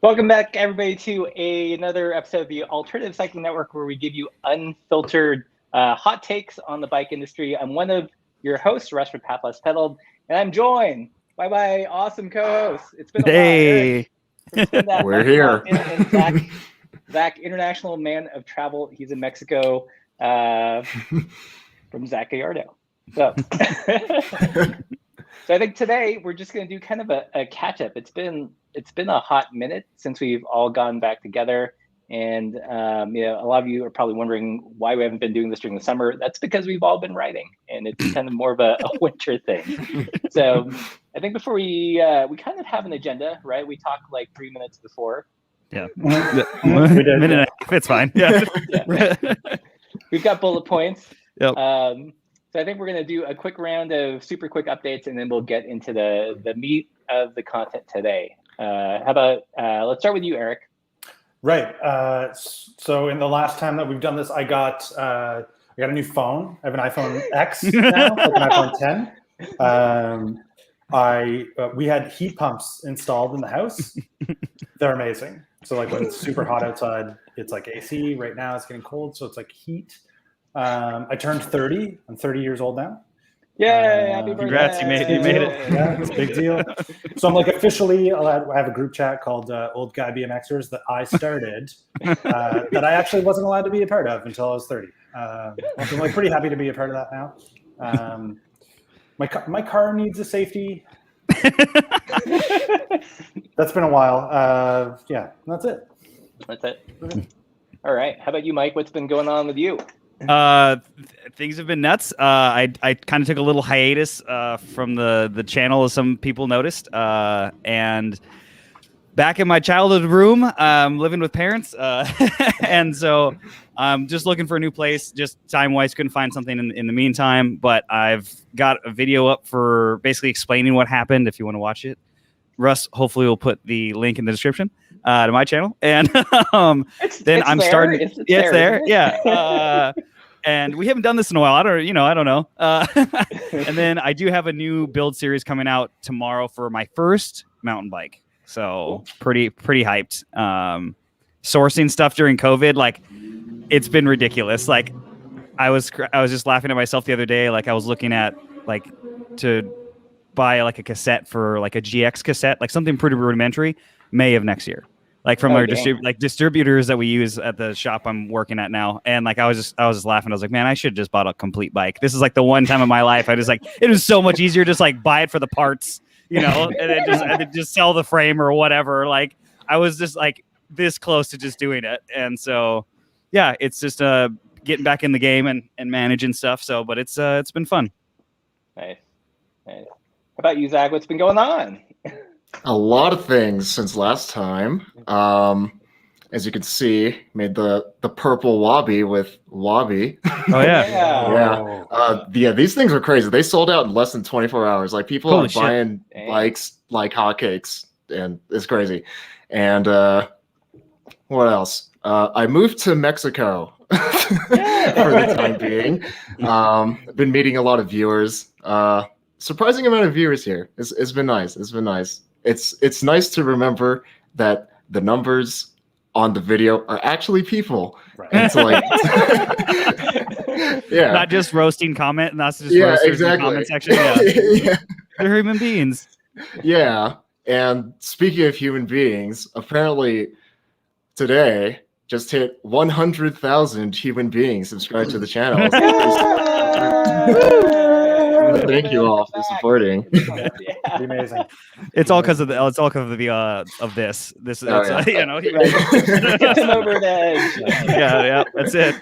Welcome back, everybody, to another episode of the Alternative Cycling Network, where we give you unfiltered hot takes on the bike industry. I'm one of your hosts, Russ from Path Less Pedaled, and I'm joined by my awesome co-host. It's been a while. We're here. And Zach, international man of travel. He's in Mexico from Zach Gallardo. So, so I think today we're just going to do kind of a catch-up. It's been a hot minute since we've all gone back together, and a lot of you are probably wondering why we haven't been doing this during the summer. That's because we've all been writing, and it's kind of more of a winter thing. So I think before we kind of have an agenda, right? We talked like 3 minutes before. Yeah, we did. minute and a half, it's fine. Yeah, We've got bullet points. Yep. So I think we're going to do a quick round of super quick updates, and then we'll get into the meat of the content today. How about let's start with you, Eric. Right. So in the last time that we've done this, I got a new phone. I have an iPhone X now, like an iPhone 10. We had heat pumps installed in the house. They're amazing. So like when it's super hot outside, it's like AC. Right now it's getting cold, so it's like heat. I turned 30. I'm 30 years old now. Yeah, happy birthday. Congrats, you made it. Yeah, it's a big deal. So I'm like officially, I have a group chat called Old Guy BMXers that I started that I actually wasn't allowed to be a part of until I was 30. So I'm like pretty happy to be a part of that now. My car needs a safety. That's been a while. Yeah, that's it. That's it. All right. How about you, Mike? What's been going on with you? Things have been nuts. I kind of took a little hiatus from the channel, as some people noticed, and back in my childhood room, living with parents, and so I'm just looking for a new place. Just time-wise, couldn't find something in the meantime, but I've got a video up for basically explaining what happened. If you want to watch it, Russ hopefully will put the link in the description to my channel, and then I'm starting. It's there. Yeah. And we haven't done this in a while. I don't know. And then I do have a new build series coming out tomorrow for my first mountain bike. So pretty hyped. Sourcing stuff during COVID, like it's been ridiculous. Like I was just laughing at myself the other day. Like I was looking at like to buy like a cassette for like a GX cassette, like something pretty rudimentary, May of next year. Like from our distributors that we use at the shop I'm working at now. And like I was just laughing. I was like, man, I should have just bought a complete bike. This is like the one time in my life I just like it was so much easier just like buy it for the parts, and then just sell the frame or whatever. Like I was just like this close to just doing it. And so yeah, it's just getting back in the game and managing stuff. So but it's been fun. Nice. How about you, Zach? What's been going on? A lot of things since last time. As you can see, made the purple Wabi with Wabi. Oh yeah. Yeah. These things are crazy. They sold out in less than 24 hours. Like people are buying bikes like hotcakes, and it's crazy. And what else? I moved to Mexico for the time being. I've been meeting a lot of viewers. Surprising amount of viewers here. It's been nice. It's nice to remember that the numbers on the video are actually people. Right. And so like, yeah, not just roasting comment, not just roasters in the comment section. Yeah. They're human beings. Yeah, and speaking of human beings, apparently today just hit 100,000 human beings subscribed to the channel. Thank you all for supporting. Amazing. It's all because of this. This is over the edge. Yeah, that's it.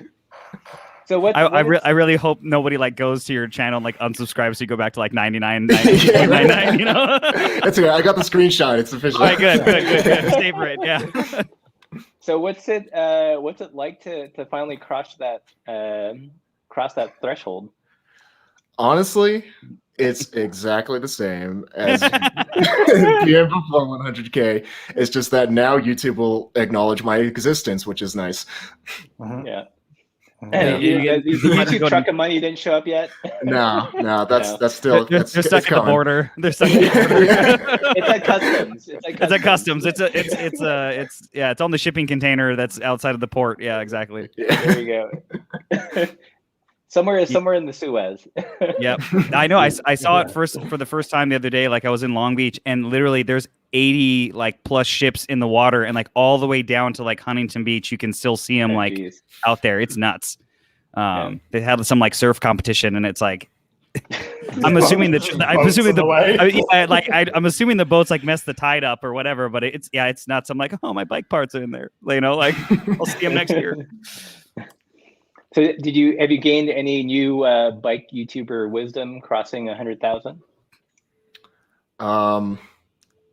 So I really hope nobody like goes to your channel and like unsubscribes so you go back to like 99. That's okay. I got the screenshot. It's official. All right, good. Savor it. Yeah. So what's it like to finally cross that threshold? Honestly, it's exactly the same as PM before 100K. It's just that now YouTube will acknowledge my existence, which is nice. Yeah. The YouTube truck of money didn't show up yet. No, that's still they're stuck at the border. They're stuck at the border. It's at customs. It's at customs. It's on the shipping container that's outside of the port. Yeah, exactly. There you go. Somewhere in the Suez. Yep, I know. I saw it for the first time the other day. Like I was in Long Beach, and literally there's 80 like plus ships in the water, and like all the way down to like Huntington Beach, you can still see them out there. It's nuts. They had some like surf competition, and it's like I'm assuming I'm assuming the boats like messed the tide up or whatever. But it's nuts. I'm like, oh, my bike parts are in there. You know, like I'll see them next year. So have you gained any new bike YouTuber wisdom crossing 100,000?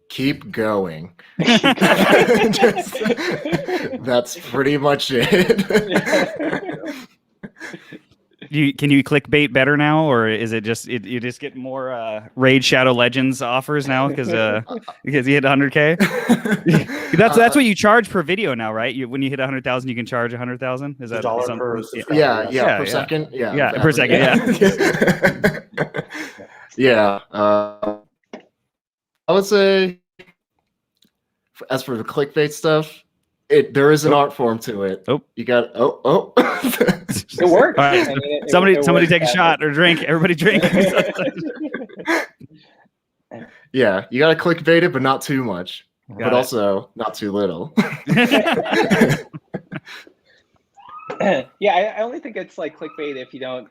Keep going. That's pretty much it. Can you clickbait better now, or is it just you just get more Raid Shadow Legends offers now because you hit 100K? That's what you charge per video now, right? When you hit 100,000, you can charge 100,000. Is that $1 per per second? Yeah, per second. Yeah. I would say, as for the clickbait stuff, there is an art form to it. Oh, you got it works. All right. Somebody take a shot or drink. Everybody drink. Yeah, you got to clickbait it, but not too much, but also not too little. Yeah, I only think it's like clickbait if you don't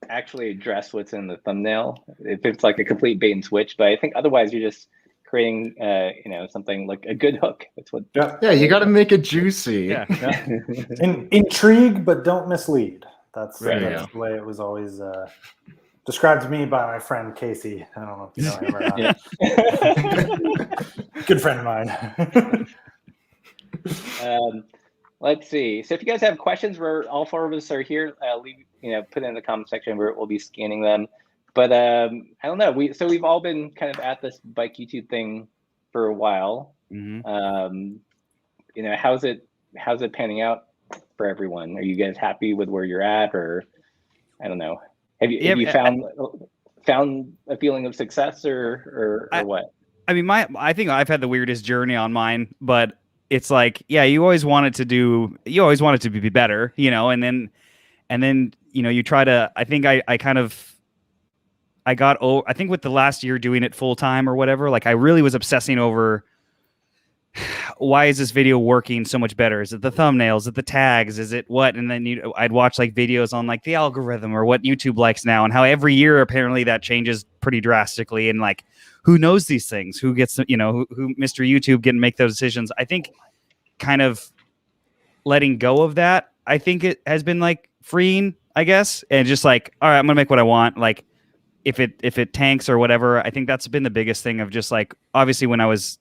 actually address what's in the thumbnail. If it's like a complete bait and switch, but I think otherwise you're just creating something like a good hook. That's what you got to make it juicy. Intrigue but don't mislead. That's right, the way it was always described to me by my friend Casey. I don't know if you know him or not. Good friend of mine. Let's see. So if you guys have questions, all four of us are here. Put it in the comment section where we'll be scanning them. But I don't know. We've all been kind of at this bike YouTube thing for a while. Mm-hmm. How's it panning out for everyone? Are you guys happy with where you're at, or I don't know? Have you found a feeling of success or what? I mean, I think I've had the weirdest journey on mine, but it's like, you always want it to be better, and then you try to. I think I think with the last year doing it full time or whatever, like I really was obsessing over why is this video working so much better? Is it the thumbnails? Is it the tags? Is it what? And then I'd watch like videos on like the algorithm or what YouTube likes now, and how every year apparently that changes pretty drastically. And like, who knows these things? Who gets, who Mr. YouTube get to make those decisions? I think kind of letting go of that, I think it has been like freeing, I guess. And just like, all right, I'm going to make what I want. Like, if it tanks or whatever, I think that's been the biggest thing of just like, obviously when I was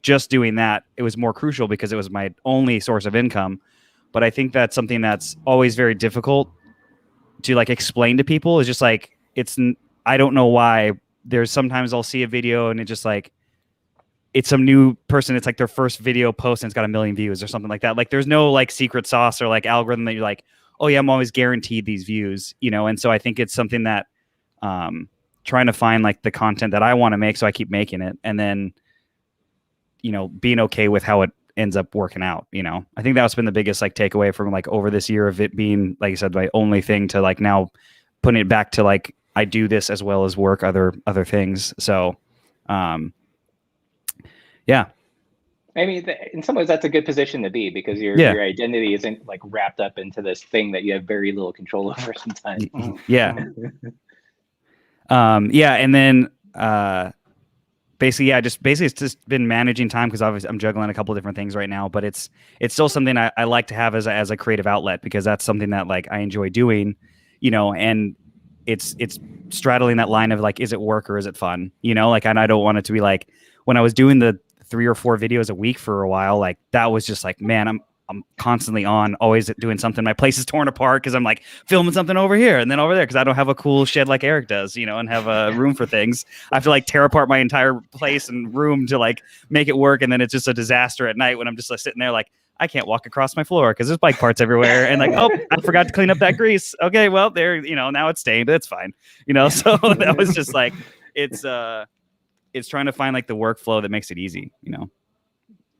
just doing that, it was more crucial because it was my only source of income. But I think that's something that's always very difficult to like explain to people. Is just like, I don't know why. There's sometimes I'll see a video and it just like, it's some new person. It's like their first video post and it's got 1 million views or something like that. Like there's no like secret sauce or like algorithm that you're like, oh yeah, I'm always guaranteed these views, And so I think it's something that, trying to find like the content that I want to make. So I keep making it. And then, being okay with how it ends up working out. I think that's been the biggest like takeaway from like over this year of it being, like I said, my only thing to like now putting it back to like, I do this as well as work other things. So, yeah. I mean, in some ways that's a good position to be because your identity isn't like wrapped up into this thing that you have very little control over sometimes. Yeah. And then basically it's just been managing time because obviously I'm juggling a couple of different things right now, but it's still something I like to have as a creative outlet because that's something that like I enjoy doing, and it's straddling that line of like, is it work or is it fun? Like, and I don't want it to be like when I was doing the 3 or 4 videos a week for a while, like that was just like, man, I'm constantly on, always doing something. My place is torn apart because I'm like filming something over here and then over there because I don't have a cool shed like Eric does, and have a room for things. I have to like tear apart my entire place and room to like make it work, and then it's just a disaster at night when I'm just like sitting there like I can't walk across my floor because there's bike parts everywhere. And like, oh, I forgot to clean up that grease. Okay, well, there, now it's stained. It's fine. So that was just like, it's trying to find like the workflow that makes it easy,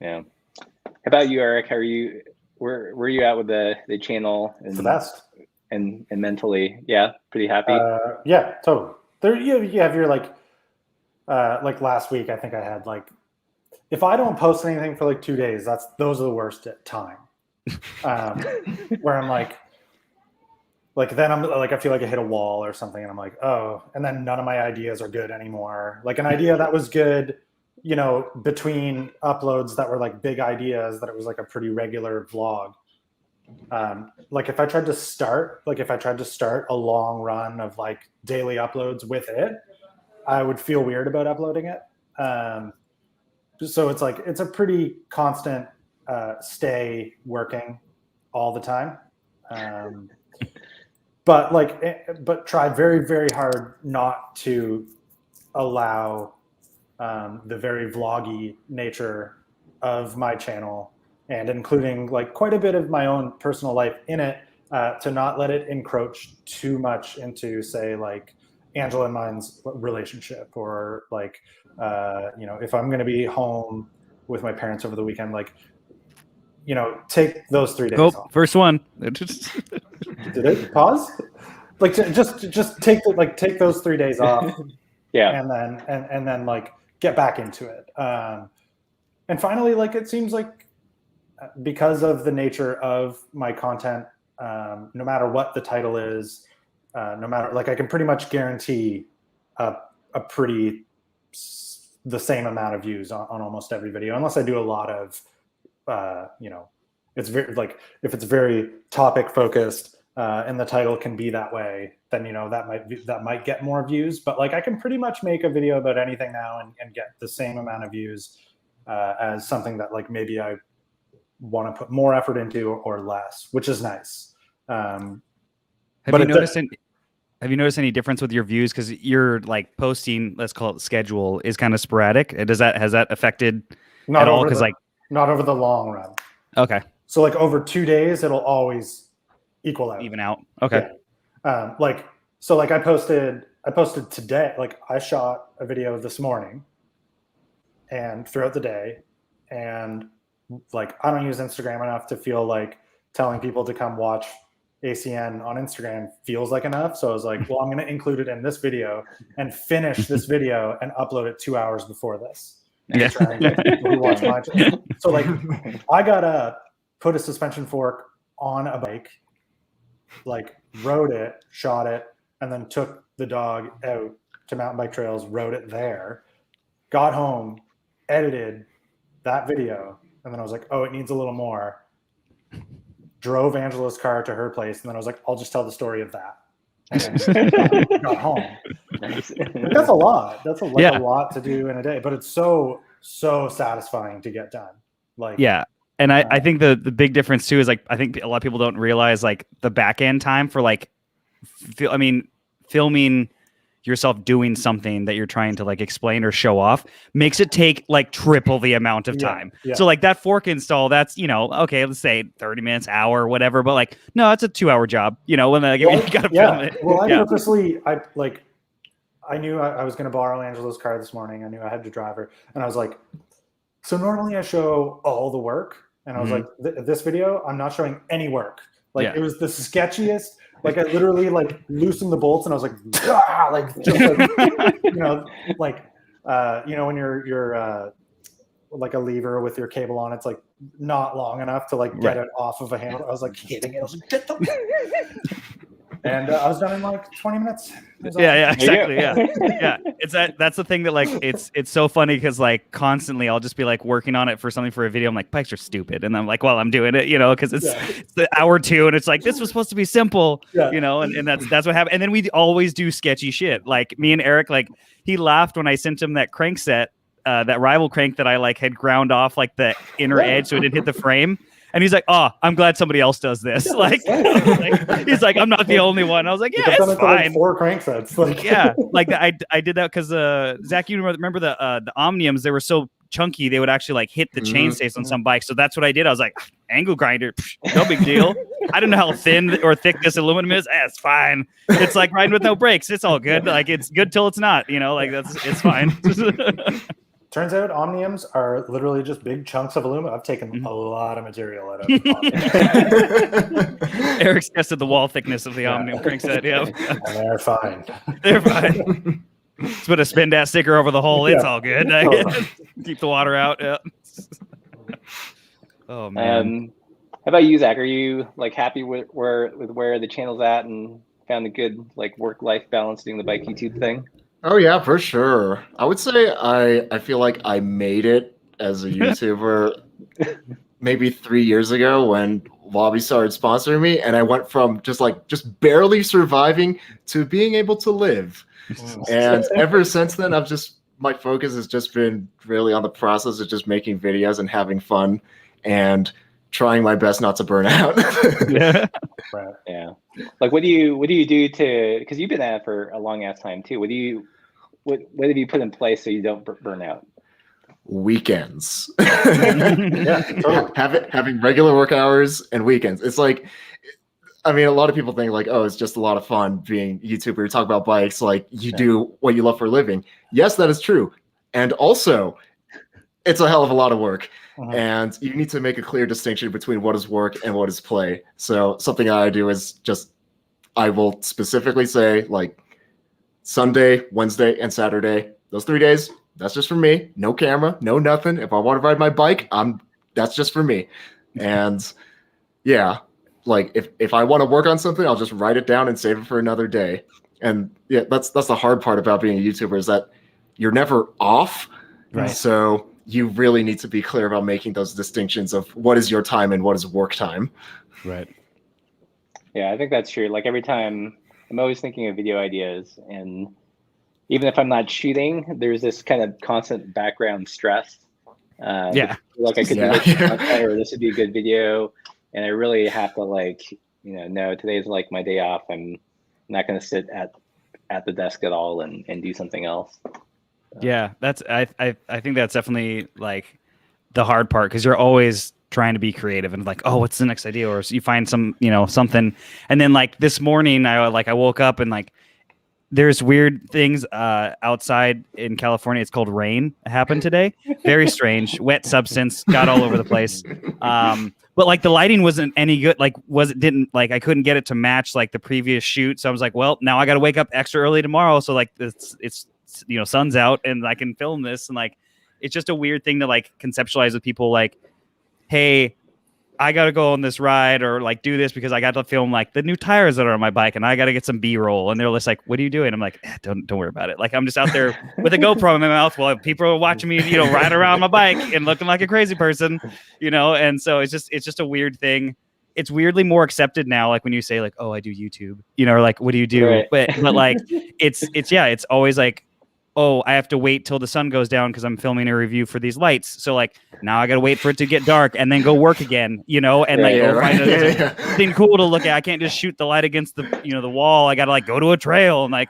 Yeah. How about you, Eric? How are you? Where were you at with the channel? It's the best. And mentally, yeah, pretty happy. Yeah, totally. There, you have your like last week. I think I had like, if I don't post anything for like 2 days, those are the worst at time. Where I'm like then I'm like, I feel like I hit a wall or something, and I'm like, oh, and then none of my ideas are good anymore. Like an idea that was good, between uploads that were like big ideas, that it was like a pretty regular vlog. Like if I tried to start a long run of like daily uploads with it, I would feel weird about uploading it. So it's like, it's a pretty constant stay working all the time. But try very, very hard not to allow the very vloggy nature of my channel, and including like quite a bit of my own personal life in it, to not let it encroach too much into, say, like Angela and mine's relationship, or like, if I'm going to be home with my parents over the weekend, like, take those 3 days off. First one. Did it pause? Like just take those 3 days off. Yeah. And then like get back into it. And finally, like, it seems like because of the nature of my content, no matter what the title is, no matter, like, I can pretty much guarantee the same amount of views on almost every video, unless I do a lot of, it's very, like, if it's very topic focused, and the title can be that way, then, that might get more views. But like, I can pretty much make a video about anything now and get the same amount of views as something that, like, maybe I want to put more effort into or less, which is nice. Have you noticed any difference with your views? Because your, like, posting, let's call it schedule, is kind of sporadic. Has that affected at all? Because not over the long run. Okay. So like over 2 days, it'll always equal out. Even out. Okay. Yeah. I posted today. Like, I shot a video this morning and throughout the day, and like, I don't use Instagram enough to feel like telling people to come watch ACN on Instagram feels like enough. So I was like, well, I'm going to include it in this video and finish this video and upload it 2 hours before this. Yeah. Try and get people who watch my channel. So like, I got put a suspension fork on a bike, like, rode it, shot it, and then took the dog out to mountain bike trails, rode it there, got home, edited that video, and then I was like, oh, it needs a little more. Drove Angela's car to her place, and then I was like, I'll just tell the story of that. And then got home. That's a lot. That's a lot to do in a day, but it's so satisfying to get done. Like, yeah. And I think the big difference too is, like, I think a lot of people don't realize, like, the back end time for, like, filming yourself doing something that you're trying to, like, explain or show off makes it take, like, triple the amount of time. Yeah. So like that fork install, that's, okay, let's say 30 minutes, hour, whatever. But like, no, it's a 2-hour job, when like, you got to film it. Well, I knew I was going to borrow Angela's car this morning. I knew I had to drive her, and I was like, so normally I show all the work. And I was like, this video, I'm not showing any work. Like, it was the sketchiest. Like, I literally, like, loosened the bolts, and I was like, like, just like, when you're like a lever with your cable on, it's like not long enough to, like, get it off of a handle. I was like hitting it. I was like, get the. And I was done in like 20 minutes. Yeah, exactly. Yeah. It's that's the thing that, like, it's so funny because, like, constantly I'll just be, like, working on it for something for a video. I'm like, bikes are stupid. And I'm like, well, I'm doing it, because it's the hour 2, and it's like, this was supposed to be simple, and that's what happened. And then we always do sketchy shit. Like, me and Eric, like, he laughed when I sent him that crank set, that rival crank that I, like, had ground off, like, the inner edge so it didn't hit the frame. And he's like, oh, I'm glad somebody else does this. Like, he's like, I'm not the only one. I was like, yeah, it's fine. Like 4 cranksets. Like, yeah, like I did that because Zach, you remember the Omniums? They were so chunky, they would actually like hit the chainstays on some bikes. So that's what I did. I was like, angle grinder, no big deal. I don't know how thin or thick this aluminum is. It's fine. It's like riding with no brakes. It's all good. Like it's good till it's not. Like it's fine. Turns out Omniums are literally just big chunks of aluminum. I've taken a lot of material out of Eric's tested the wall thickness of the Omnium crankset. Yeah, and they're fine. They're fine. Let's put a spin dash sticker over the hole. It's all good. Keep the water out. Yeah. Oh man. How about you, Zach? Are you like happy with where the channel's at and found a good like work-life balance doing the bike YouTube thing? Oh yeah, for sure. I would say I feel like I made it as a YouTuber maybe 3 years ago when Wabi started sponsoring me, and I went from just barely surviving to being able to live. And ever since then, my focus has just been really on the process of just making videos and having fun and trying my best not to burn out. Yeah. Right. Yeah. Like, what do you do to, because you've been at it for a long ass time too. What have you put in place so you don't burn out? Weekends. Yeah, totally. Having regular work hours and weekends. It's like, I mean, a lot of people think like, oh, it's just a lot of fun being a YouTuber. You talk about bikes, like you do what you love for a living. Yes, that is true. And also, it's a hell of a lot of work. And you need to make a clear distinction between what is work and what is play. So something I do is I will specifically say like Sunday, Wednesday, and Saturday, those 3 days, that's just for me. No camera, no nothing. If I want to ride my bike, that's just for me. And yeah, like if I want to work on something, I'll just write it down and save it for another day. And yeah, that's the hard part about being a YouTuber is that you're never off. Right. So you really need to be clear about making those distinctions of what is your time and what is work time. Right. Yeah, I think that's true. Like every time I'm always thinking of video ideas, and even if I'm not shooting, there's this kind of constant background stress. Like I could do this, or this would be a good video. And I really have to no, today's like my day off. I'm not going to sit at the desk at all and do something else. Yeah, I think that's definitely like the hard part, because you're always trying to be creative and like, oh, what's the next idea? Or you find something. And then like this morning, I woke up and like there's weird things outside in California. It's called rain. It happened today. Very strange. Wet substance got all over the place. But like the lighting wasn't any good. Like I couldn't get it to match like the previous shoot. So I was like, well, now I got to wake up extra early tomorrow. So like it's sun's out and I can film this. And like, it's just a weird thing to like conceptualize with people like, hey, I got to go on this ride or like do this because I got to film like the new tires that are on my bike and I got to get some B-roll. And they're just like, what are you doing? I'm like, don't worry about it. Like, I'm just out there with a GoPro in my mouth while people are watching me, ride around my bike and looking like a crazy person, And so it's just a weird thing. It's weirdly more accepted now. Like when you say like, oh, I do YouTube, or like, what do you do? Right. But like, it's always like, oh, I have to wait till the sun goes down because I'm filming a review for these lights. So like now I got to wait for it to get dark and then go work again, and find something cool to look at. I can't just shoot the light against the, the wall. I got to like go to a trail and like,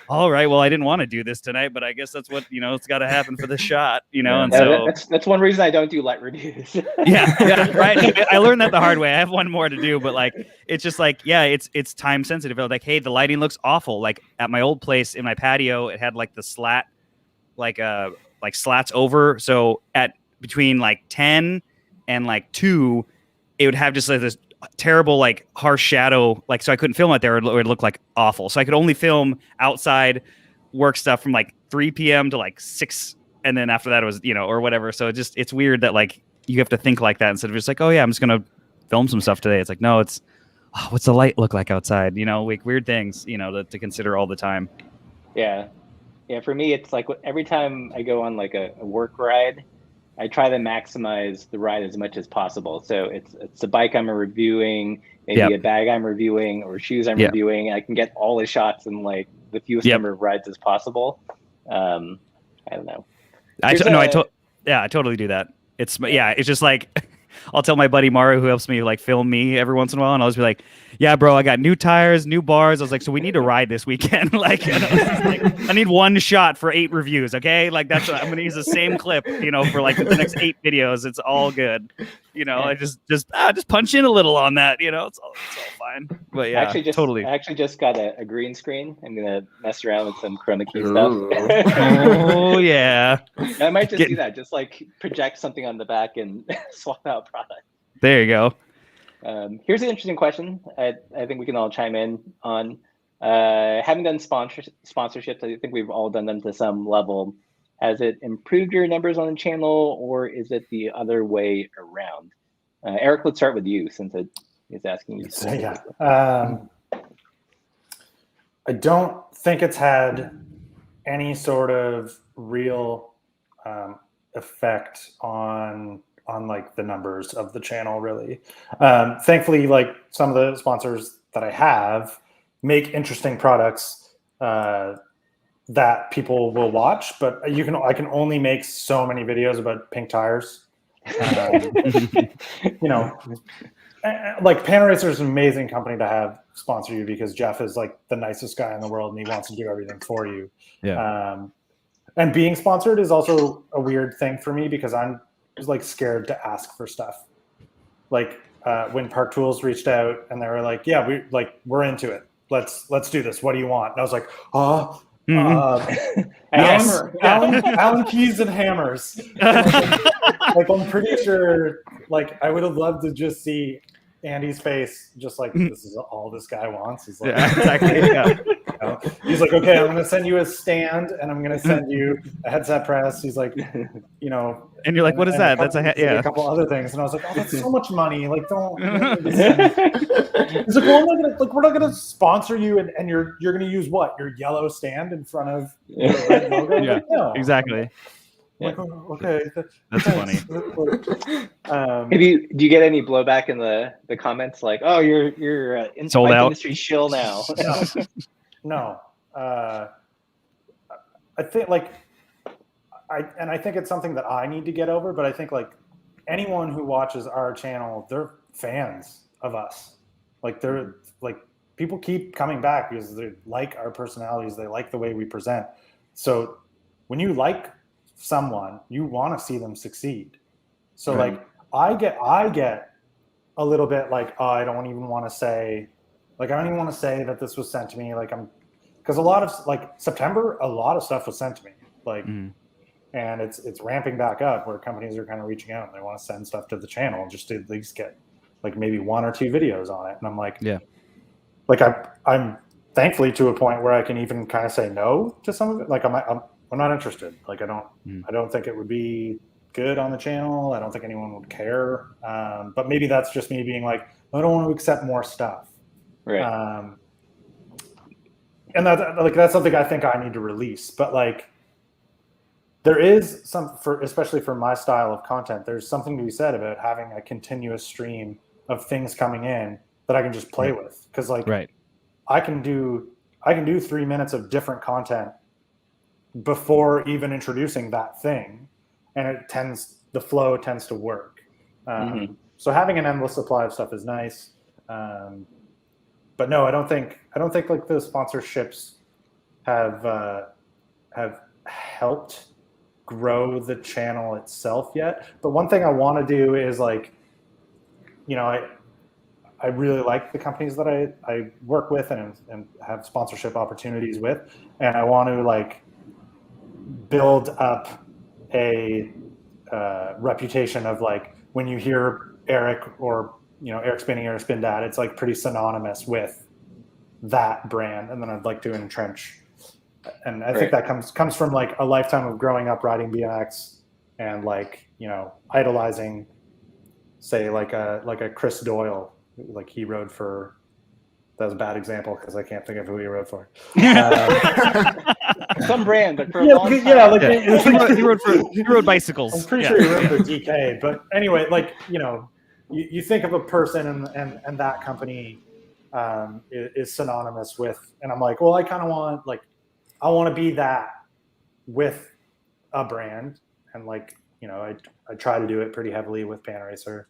all right, well, I didn't want to do this tonight, but I guess that's what, it's got to happen for the shot, And so that's one reason I don't do light reviews. yeah, right. I learned that the hard way. I have one more to do, but like, it's just like, yeah, it's time sensitive. Like, hey, the lighting looks awful. Like at my old place in my patio, it had like the slat, like slats over. So at between like 10 and like 2, it would have just like this terrible like harsh shadow, like so I couldn't film it there. It would look like awful. So I could only film outside work stuff from like 3 p.m. to like 6, and then after that it was or whatever. So it's weird that like you have to think like that instead of just like, oh yeah, I'm just gonna film some stuff today. It's like, no, it's what's the light look like outside? Like weird things to consider all the time. Yeah for me it's like every time I go on like a work ride, I try to maximize the ride as much as possible. So it's a bike I'm reviewing, maybe a bag I'm reviewing, or shoes I'm reviewing. I can get all the shots in like the fewest number of rides as possible. I don't know. I totally do that. It's just like I'll tell my buddy Mario, who helps me like film me every once in a while, and I'll just be like, "Yeah, bro, I got new tires, new bars." I was like, "So we need to ride this weekend." Like, I need one shot for 8 reviews. Okay, like I'm gonna use the same clip, for like the next 8 videos. It's all good. I just punch in a little on that. It's all fine. But yeah, I actually just got a green screen. I'm gonna mess around with some chroma key Ooh. stuff. Oh yeah. I might just do that. Just like project something on the back and swap out product. There you go. Here's an interesting question. I think we can all chime in on. Having done sponsorships, I think we've all done them to some level. Has it improved your numbers on the channel, or is it the other way around? Eric, let's start with you, since it is asking you. Yeah. I don't think it's had any sort of real effect on like the numbers of the channel, really. Thankfully, like some of the sponsors that I have make interesting products that people will watch, but I can only make so many videos about pink tires. Like PanaRacer is an amazing company to have sponsor you, because Jeff is like the nicest guy in the world and he wants to do everything for you. Yeah. And being sponsored is also a weird thing for me, because I'm just like scared to ask for stuff. Like when Park Tools reached out and they were like, "Yeah, we're into it. Let's do this. What do you want?" And I was like, Allen keys and hammers. Like I'm pretty sure, like I would have loved to just see Andy's face, just like, this is all this guy wants. He's like, yeah, exactly. Yeah. He's like, "Okay, I'm going to send you a stand and I'm going to send you a headset press." He's like, and you're like, "What is that?" That's a couple other things. And I was like, "Oh, that's so much money. Like, don't." He's like, "Well, we're not gonna sponsor you, and you're gonna use what? Your yellow stand in front of your red logo?" Yeah, like, no. exactly. Like, "Oh, okay, That's funny. Do you get any blowback in the comments like, "Oh, you're in sold out industry shill now"? No. I think I think it's something that I need to get over, but I think like anyone who watches our channel, they're fans of us. Like they're like, people keep coming back because they like our personalities, they like the way we present. So when you like someone, you want to see them succeed. So right. like I get a little bit like, "Oh, I don't even want to say, like, I don't even want to say that this was sent to me." Like because a lot of like September, a lot of stuff was sent to me. Like, and it's ramping back up where companies are kind of reaching out and they want to send stuff to the channel just to at least get like maybe 1 or 2 videos on it. And I'm like, yeah, like I'm thankfully to a point where I can even kind of say no to some of it. Like I'm not interested. Like I don't think it would be good on the channel. I don't think anyone would care. But maybe that's just me being like, I don't want to accept more stuff. Right. And that's something I think I need to release. But like, there is especially for my style of content, there's something to be said about having a continuous stream of things coming in that I can just play with. Because like, I can do 3 minutes of different content before even introducing that thing, and the flow tends to work. So having an endless supply of stuff is nice. But no, I don't think like the sponsorships have helped grow the channel itself yet. But one thing I want to do is like, I really like the companies that I work with and have sponsorship opportunities with, and I want to like build up a reputation of like, when you hear Eric or Eric Spinning or Spin Dad, it's like pretty synonymous with that brand. And then I'd like to entrench, and I think that comes from like a lifetime of growing up riding BMX and like idolizing, say like a Chris Doyle, like he rode for. That was a bad example because I can't think of who he rode for. Some brand, but for a long time. He rode bicycles. I'm pretty sure he rode for DK. But anyway, like, you think of a person and that company is synonymous with, and I'm like, well, I kind of want, like, I want to be that with a brand. And like, I try to do it pretty heavily with PanaRacer.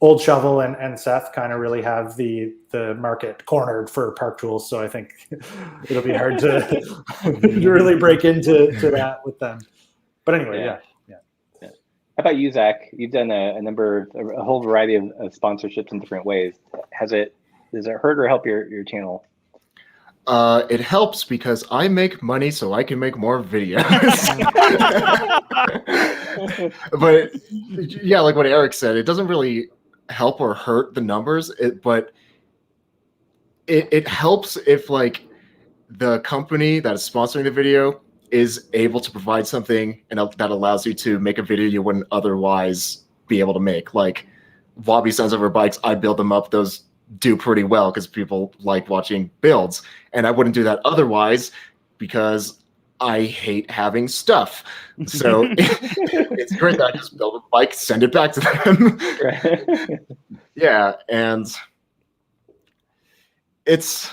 Old Shovel and Seth kind of really have the market cornered for park tools, so I think it'll be hard to to really break into that with them. But anyway, yeah. How about you, Zach? You've done a whole variety of sponsorships in different ways. Does it hurt or help your channel? It helps because I make money so I can make more videos. But yeah, like what Eric said, it doesn't really help or hurt the numbers, but it helps if like the company that is sponsoring the video is able to provide something that allows you to make a video you wouldn't otherwise be able to make. Like Wabi Sends Over Bikes, I build them up. Those do pretty well because people like watching builds, and I wouldn't do that otherwise because I hate having stuff. So it's great that I just build a bike, send it back to them. Yeah, and it's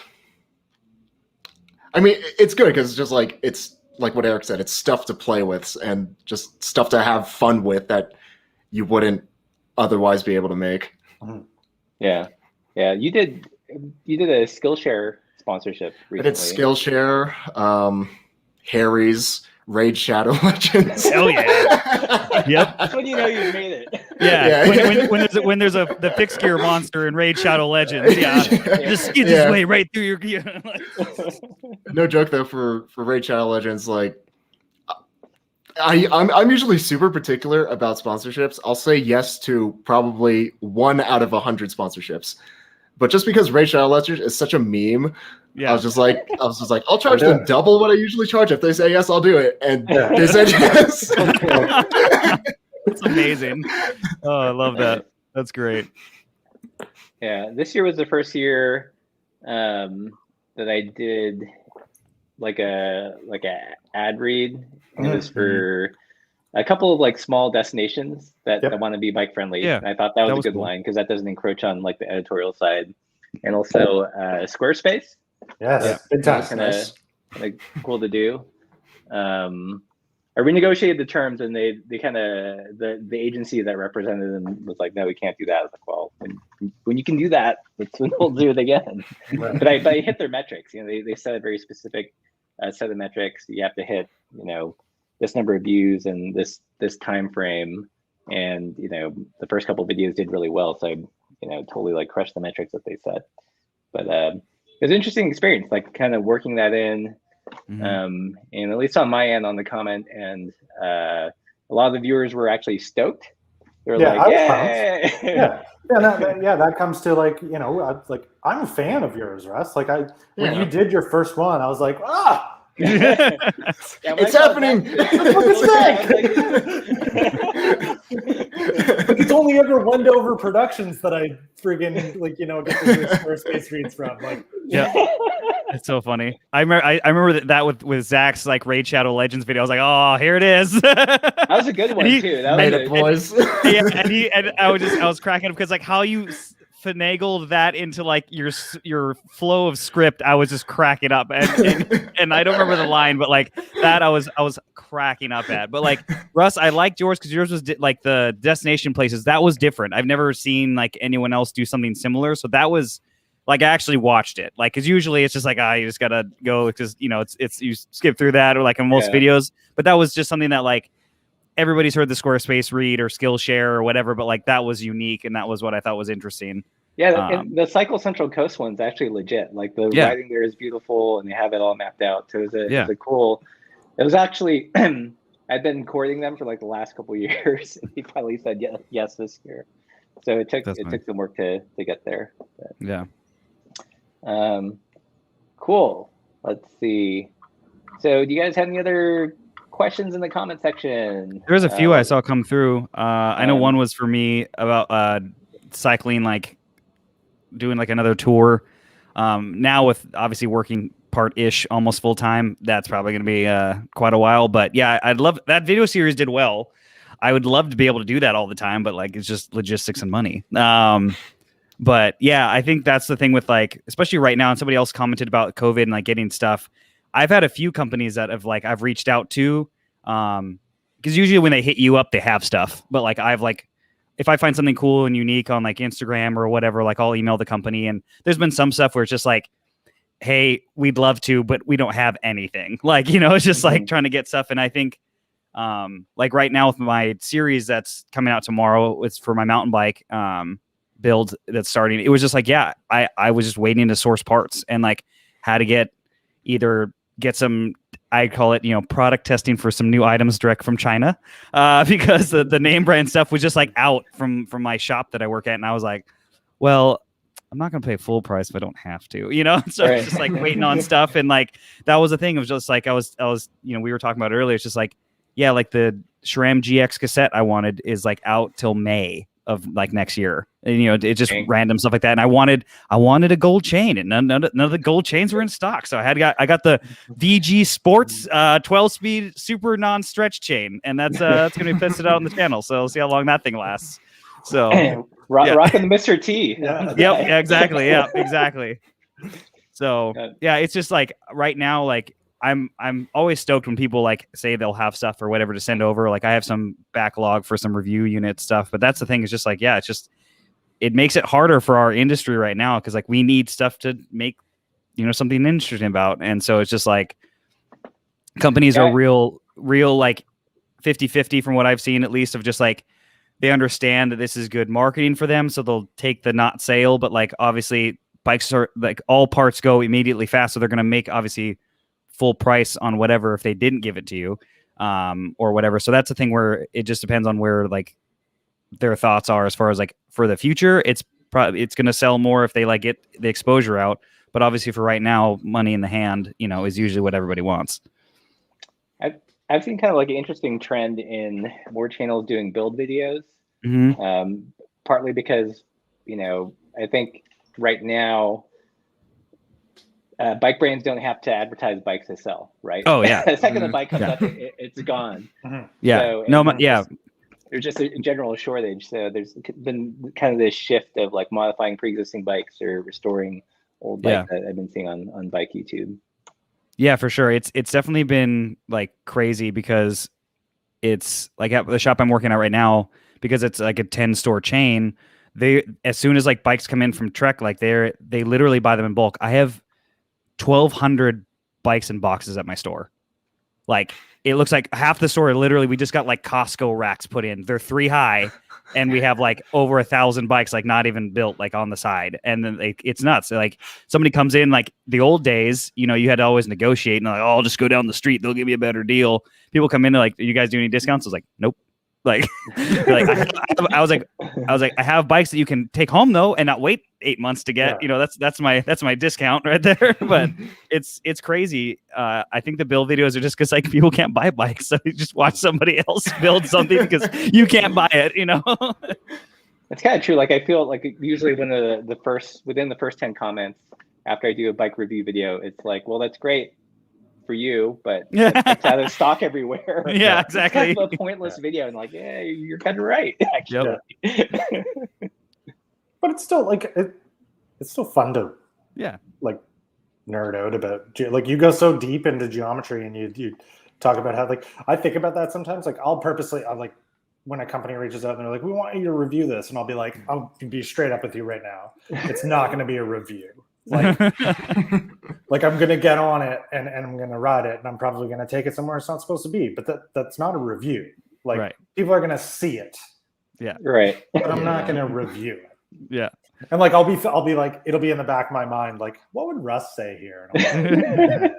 good because it's just like, it's like what Eric said, it's stuff to play with and just stuff to have fun with that you wouldn't otherwise be able to make. Yeah. You did a Skillshare sponsorship recently. I did Skillshare, Harry's, Raid Shadow Legends. Hell yeah! Yep. That's when you know you've made it. Yeah. When there's the fixed gear monster in Raid Shadow Legends. Yeah. Just skid his way right through your gear. No joke though, for Raid Shadow Legends, like I'm usually super particular about sponsorships. I'll say yes to probably 1 out of 100 sponsorships. But just because Raid Shadow Legends is such a meme, I was just like, I'll charge them double what I usually charge. If they say yes, I'll do it. And they said yes. That's amazing. Oh, I love that. That's great. Yeah, this year was the first year that I did like a ad read. And it was for a couple of like small destinations that want to be bike friendly. Yeah, and I thought that was a good line because that doesn't encroach on like the editorial side, and also Squarespace. Yes, fantastic. Kind of cool to do. I renegotiated the terms, and they kind of the agency that represented them was like, no, we can't do that. I was like, well, when you can do that, that's when we'll do it again. Right. But I hit their metrics. You know, they set a very specific set of metrics. You have to hit, this number of views and this time frame, and the first couple of videos did really well, so I totally like crushed the metrics that they set. But it was an interesting experience, like kind of working that in. And at least on my end, on the comment, and a lot of the viewers were actually stoked. They were like, "Yay!" That comes to like, I'm a fan of yours, Russ. Like when you did your first one, I was like, it's happening. It's only ever Wendover Productions that I friggin' get the Squarespace reads from. Like, it's so funny. I remember that with Zach's like Raid Shadow Legends video. I was like, oh, here it is. That was a good one too. That made it, boys. And I was cracking up because like how you finagled that into like your flow of script. I was just cracking up, and I don't remember the line, but like that I was cracking up at. But like Russ, I liked yours because yours was like the destination places. That was different. I've never seen like anyone else do something similar. So that was like, I actually watched it. Like, because usually it's just like, you just gotta go because it's you skip through that, or like in most videos. But that was just something that like everybody's heard the Squarespace read or Skillshare or whatever, but like that was unique, and that was what I thought was interesting. Yeah, the Cycle Central Coast one's actually legit. Like the writing there is beautiful, and they have it all mapped out. So it was a cool. It was actually I'd been courting them for like the last couple of years, and he finally said yes this year. So it took some work to get there. But, yeah. Cool. Let's see. So do you guys have any other questions in the comment section? There's a few I saw come through. I know one was for me about cycling, like doing like another tour. Now with obviously working part-ish almost full-time, that's probably going to be quite a while. But yeah, I'd love that video series did well. I would love to be able to do that all the time, but like it's just logistics and money. But yeah, I think that's the thing with like, especially right now, and somebody else commented about COVID and like getting stuff. I've had a few companies that have like I've reached out to, because usually when they hit you up, they have stuff. But like I've like if I find something cool and unique on like Instagram or whatever, like I'll email the company. And there's been some stuff where it's just like, hey, we'd love to, but we don't have anything. Like, you know, it's just like trying to get stuff. And I think like right now with my series that's coming out tomorrow, it's for my mountain bike build that's starting. It was just like, yeah, I was just waiting to source parts and like how to get some, I call it, you know, product testing for some new items direct from China, because the name brand stuff was just like out from my shop that I work at. And I was like, well, I'm not going to pay full price if I don't have to, you know? So it's just like waiting on stuff. And like, that was the thing. It was just like, I was, you know, we were talking about it earlier. It's just like, yeah, like the SRAM GX cassette I wanted is like out till May of like next year. And, you know, it just random stuff like that. And I wanted a gold chain, and none of the gold chains were in stock. So I got the VG Sports 12-speed super non-stretch chain, and that's going to be posted out on the channel. So we'll see how long that thing lasts. So rocking the Mr. T. Yeah, exactly. Yeah, exactly. So yeah, it's just like right now, like I'm always stoked when people like say they'll have stuff or whatever to send over. Like I have some backlog for some review unit stuff, but that's the thing. Is just like, yeah, it makes it harder for our industry right now, because like we need stuff to make, you know, something interesting about. And so it's just like companies are real like 50-50 from what I've seen, at least, of just like they understand that this is good marketing for them, so they'll take the not sale. But like obviously bikes are like all parts go immediately fast, so they're going to make obviously full price on whatever if they didn't give it to you, or whatever. So that's the thing where it just depends on where like their thoughts are as far as like for the future. It's going to sell more if they like get the exposure out. But obviously for right now, money in the hand, you know, is usually what everybody wants. I've seen kind of like an interesting trend in more channels doing build videos, partly because, you know, I think right now bike brands don't have to advertise bikes to sell, right? Oh yeah. The second the bike comes up, it's gone. Yeah. So, there's just in general a shortage. So there's been kind of this shift of like modifying pre-existing bikes or restoring old bikes that I've been seeing on bike YouTube. Yeah, for sure. It's definitely been like crazy, because it's like at the shop I'm working at right now, because it's like a 10-store chain. They, as soon as like bikes come in from Trek, like they literally buy them in bulk. I have 1,200 bikes in boxes at my store. Like it looks like half the store, literally, we just got like Costco racks put in. They're 3 high, and we have like over 1,000 bikes, like not even built, like on the side. And then it's nuts. Like somebody comes in, like the old days, you know, you had to always negotiate, and like, oh, I'll just go down the street, they'll give me a better deal. People come in and like, you guys do any discounts? I was like, nope. Like, I was like, I have bikes that you can take home though, and not wait 8 months to get. You know, that's my discount right there. But it's crazy. I think the build videos are just because like people can't buy bikes, so you just watch somebody else build something because you can't buy it. You know, it's kind of true. Like I feel like usually when within the first 10 comments after I do a bike review video, it's like, well, that's great for you, but it's out of stock everywhere. Yeah, exactly. It's kind of a pointless video, and like, yeah, you're kind of right, actually. But it's still like it's still fun to like nerd out about, like you go so deep into geometry, and you talk about how, like, I think about that sometimes. Like I'll like when a company reaches out and they're like, we want you to review this, and I'll be like, I'll be straight up with you right now, it's not going to be a review. Like, like I'm gonna get on it and I'm gonna ride it, and I'm probably gonna take it somewhere it's not supposed to be. But that's not a review. Like people are gonna see it. Yeah. Right. But I'm not gonna review it. Yeah. And like I'll be like, it'll be in the back of my mind, like, what would Russ say here? And like,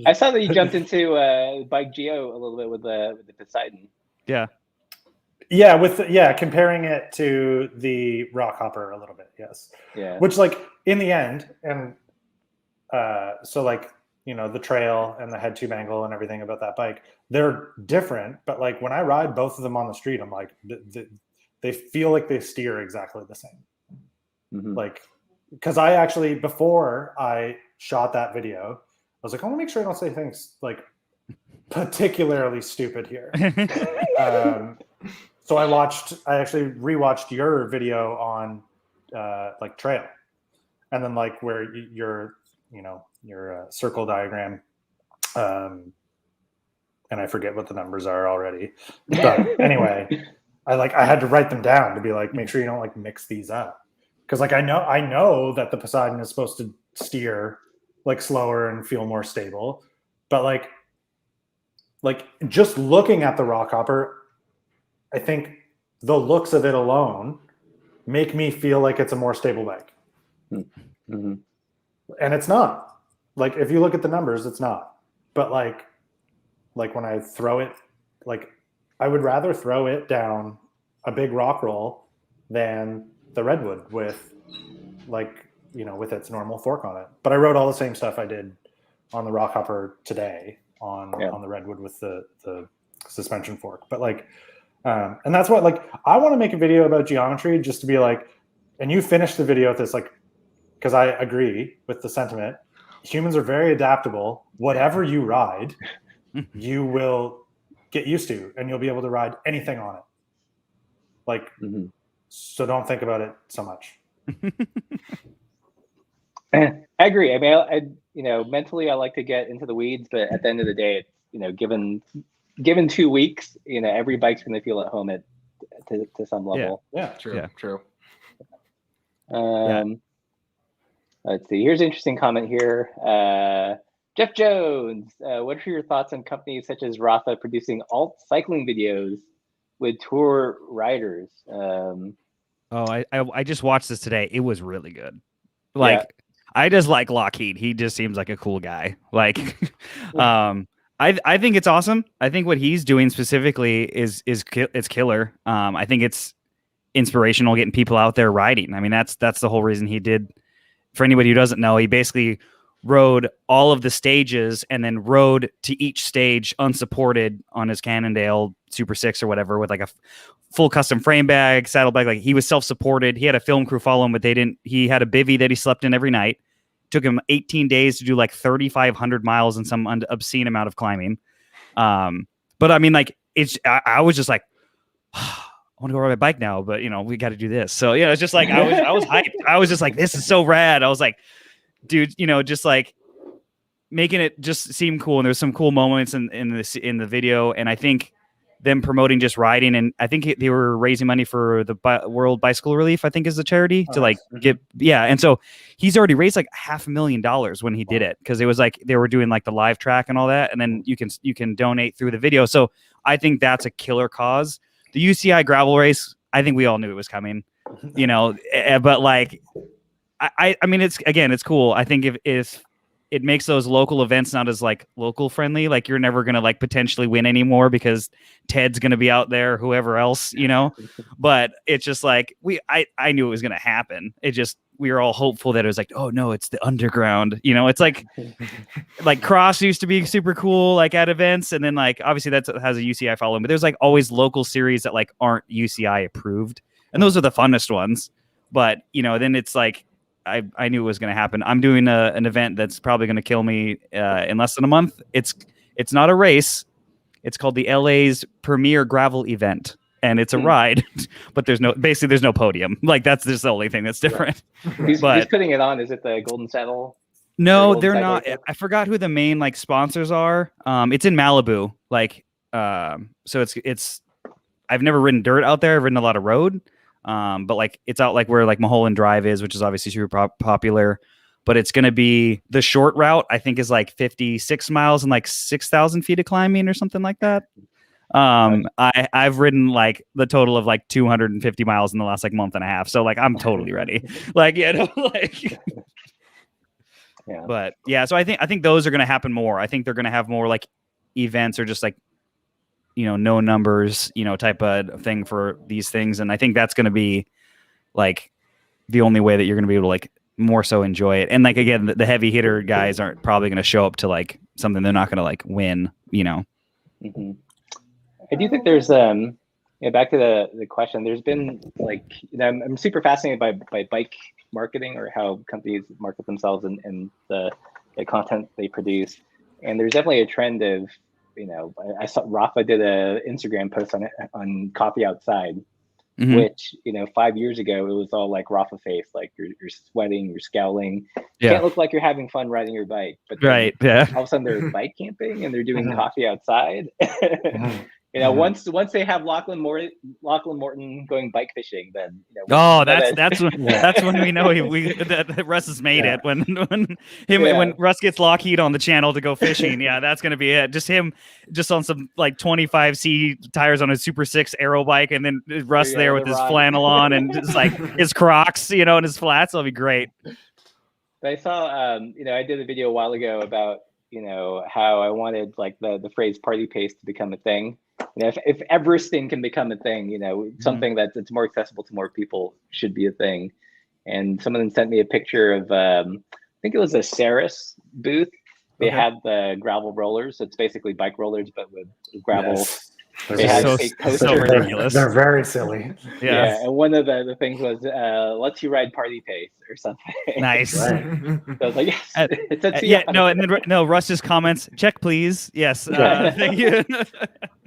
I saw that you jumped into Bike Geo a little bit with the Poseidon. Yeah. Yeah, comparing it to the Rockhopper a little bit, yes. Yeah. Which, like, in the end, and so like, you know, the trail and the head tube angle and everything about that bike, they're different. But like when I ride both of them on the street, I'm like, they feel like they steer exactly the same. Like, because I actually, before I shot that video, I was like, I want to make sure I don't say things like particularly stupid here. So I actually rewatched your video on like trail, and then like where your circle diagram, and I forget what the numbers are already. But anyway, I had to write them down to be like, make sure you don't like mix these up. Cause like I know that the Poseidon is supposed to steer like slower and feel more stable, but like just looking at the Rockhopper, I think the looks of it alone make me feel like it's a more stable bike. Mm-hmm. And it's not. Like if you look at the numbers, it's not. But like when I throw it, like I would rather throw it down a big rock roll than the Redwood with like, you know, with its normal fork on it. But I rode all the same stuff I did on the Rockhopper today on the Redwood with the suspension fork. But like, and that's what, like, I want to make a video about geometry just to be like, and you finish the video with this, like, because I agree with the sentiment. Humans are very adaptable. Whatever you ride, you will get used to, and you'll be able to ride anything on it. Like, so don't think about it so much. I agree. I mean, you know, mentally I like to get into the weeds, but at the end of the day, it's, you know, given 2 weeks, you know, every bike's going to feel at home to some level. Yeah, true. Yeah, true. Let's see. Here's an interesting comment here. Jeff Jones, what are your thoughts on companies such as Rafa producing alt cycling videos with tour riders? I just watched this today. It was really good. Like, I just like Lockheed. He just seems like a cool guy. Like, I think it's awesome. I think what he's doing specifically is it's killer. I think it's inspirational, getting people out there riding. I mean, that's the whole reason he did. For anybody who doesn't know, he basically rode all of the stages and then rode to each stage unsupported on his Cannondale Super 6 or whatever with like a full custom frame bag, saddlebag. Like, he was self-supported. He had a film crew follow him, but he had a bivvy that he slept in every night. Took him 18 days to do like 3,500 miles and some obscene amount of climbing. But I mean, like, I was just like, I want to go ride my bike now, but you know, we got to do this. So yeah, it's just like, I was hyped. I was just like, this is so rad. I was like, dude, you know, just like making it just seem cool. And there's some cool moments in the video. And I think them promoting just riding, and I think they were raising money for the World Bicycle Relief, I think is the charity to like get, And so he's already raised like $500,000 when he did it. Cause it was like, they were doing like the live track and all that. And then you can donate through the video. So I think that's a killer cause. The UCI gravel race, I think we all knew it was coming, you know, but like, I mean, it's cool. I think if it makes those local events not as like local friendly, like you're never going to like potentially win anymore because Ted's going to be out there, whoever else, you know, but it's just like, I knew it was going to happen. We were all hopeful that it was like, oh no, it's the underground, you know, it's like Cross used to be super cool, like at events. And then like, obviously that has a UCI following, but there's like always local series that like aren't UCI approved. And those are the funnest ones. But, you know, then it's like, I knew it was going to happen. I'm doing an event that's probably going to kill me in less than a month. It's not a race. It's called the LA's Premier Gravel Event, and it's a ride, but there's no podium. Like that's just the only thing that's different. Right. Who's putting it on? Is it the Golden Saddle? No, they're not. I forgot who the main like sponsors are. It's in Malibu. Like, so it's. I've never ridden dirt out there. I've ridden a lot of road. But like it's out like where like Mulholland Drive is, which is obviously super popular, but it's going to be the short route. I think is like 56 miles and like 6,000 feet of climbing or something like that. I've ridden like the total of like 250 miles in the last like month and a half. So like, I'm totally ready. Like, you know, like, but yeah, so I think those are going to happen more. I think they're going to have more like events or just like, you know, no numbers, you know, type of thing for these things. And I think that's going to be like the only way that you're going to be able to like more so enjoy it. And like, again, the heavy hitter guys aren't probably going to show up to like something they're not going to like win, you know? Mm-hmm. I do think there's, back to the question, there's been like, you know, I'm super fascinated by bike marketing or how companies market themselves and the content they produce. And there's definitely a trend of, you know, I saw Rafa did a Instagram post on Coffee Outside, which, you know, 5 years ago, it was all like Rafa face, like you're sweating, you're scowling. You can't look like you're having fun riding your bike. But all of a sudden they're bike camping and they're doing coffee outside. Once they have Lachlan Morton going bike fishing, then that's when we know that Russ has made it. When Russ gets Lockheed on the channel to go fishing, that's gonna be it. Just him, just on some like 25C tires on a Super 6 aero bike, and then Russ there with his flannel on and just like his Crocs, and his flats. That'll be great. I saw, I did a video a while ago about how I wanted like the phrase party pace to become a thing. If Everesting can become a thing, something that's more accessible to more people should be a thing. And someone sent me a picture of, I think it was a Ceres booth. They had the gravel rollers. It's basically bike rollers, but with gravel. Yes. They had so ridiculous. They're very silly. Yeah. And one of the things was, lets you ride party pace or something. Nice. Right. So I was like, yes. No, Russ just comments, check please. Yes. Thank you.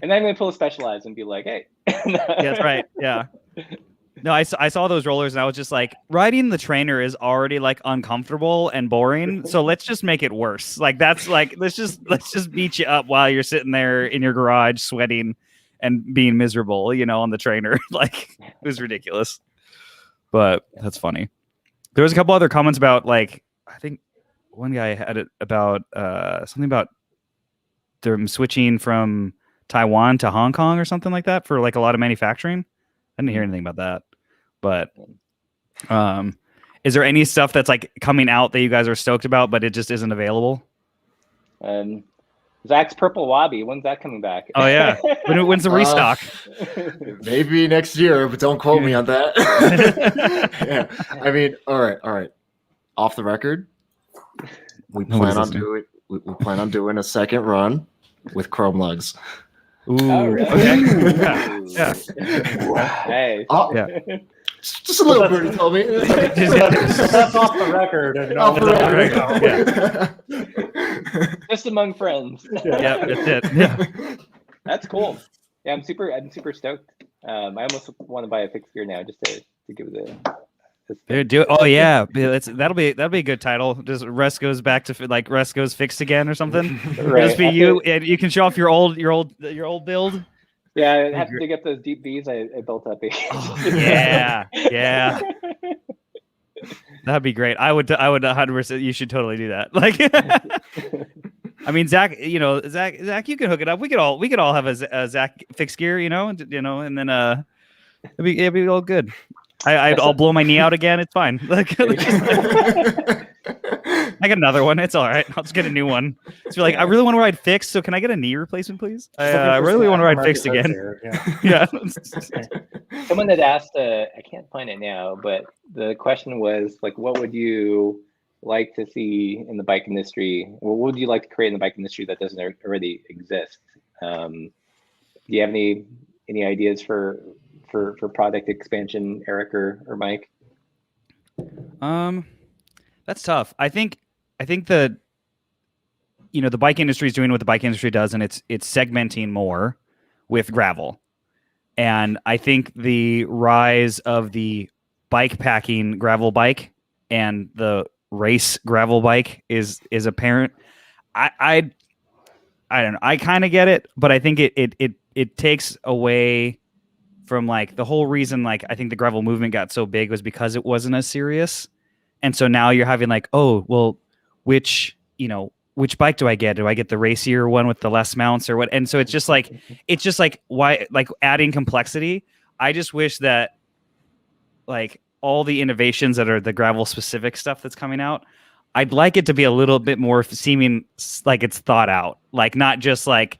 And then I'm going to pull a Specialized and be like, hey. That's right. Yeah. No, I saw those rollers and I was just like, riding the trainer is already like uncomfortable and boring. So let's just make it worse. Like that's like let's just beat you up while you're sitting there in your garage sweating and being miserable, on the trainer. Like it was ridiculous. But that's funny. There was a couple other comments about like I think one guy had it about something about them switching from Taiwan to Hong Kong or something like that for like a lot of manufacturing. I didn't hear anything about that. But is there any stuff that's like coming out that you guys are stoked about, but it just isn't available? Zach's Purple Wabi, when's that coming back? Oh yeah, when's the restock? Maybe next year, but don't quote me on that. Yeah, I mean, all right. Off the record, we plan on doing a second run with Chrome Lugs. Ooh, really? Okay. Yeah. Hey. Yeah. Just a little birdie told me. That's off the record. Just among friends. Yeah, that's it. Yeah. That's cool. Yeah, I'm super stoked. I almost want to buy a fixed gear now just to give it a do it. Oh yeah, that'll be a good title. Just Russ goes back to like Russ goes fixed again or something. Right. Just be you, and you can show off your old build. Yeah, I have to dig up those deep V's I built up. Yeah. That'd be great. I would 100%. You should totally do that. Like, I mean, Zach, Zach, you can hook it up. We could all have a Zach fixed gear, and then it'd be all good. I'll blow my knee out again. It's fine. Like, I got another one. It's all right. I'll just get a new one. Just be like, I really want to ride fixed. So can I get a knee replacement, please? I really want to ride fixed again. Yeah. Someone had asked, I can't find it now, but the question was like, what would you like to see in the bike industry? What would you like to create in the bike industry that doesn't already exist? Do you have any ideas for product expansion, Eric or Mike? That's tough. I think the bike industry is doing what the bike industry does, and it's segmenting more with gravel. And I think the rise of the bike packing gravel bike and the race gravel bike is apparent. I don't know. I kind of get it, but I think it takes away from like the whole reason, like I think the gravel movement got so big was because it wasn't as serious. And so now you're having like, oh, well, which bike do I get? Do I get the racier one with the less mounts or what? And so it's just like why, like adding complexity. I just wish that like all the innovations that are the gravel specific stuff that's coming out, I'd like it to be a little bit more seeming like it's thought out, like not just like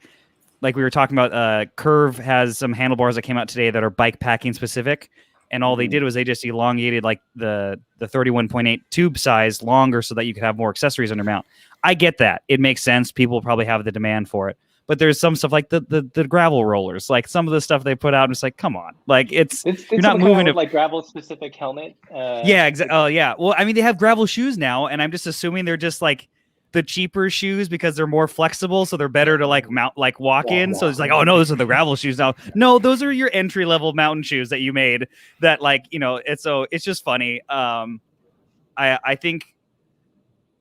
we were talking about. Curve has some handlebars that came out today that are bike packing specific. And all they did was they just elongated like the 31.8 tube size longer so that you could have more accessories under mount. I get that. It makes sense. People probably have the demand for it. But there's some stuff like the gravel rollers, like some of the stuff they put out, and it's like, come on. Like it's you're not moving to like gravel specific helmet. Yeah, exactly. Oh yeah. Well, I mean, they have gravel shoes now, and I'm just assuming they're just like the cheaper shoes because they're more flexible, so they're better to like mount, like walk in. So it's like, oh no, those are the gravel shoes now. No, those are your entry level mountain shoes that you made. That like it's just funny. I think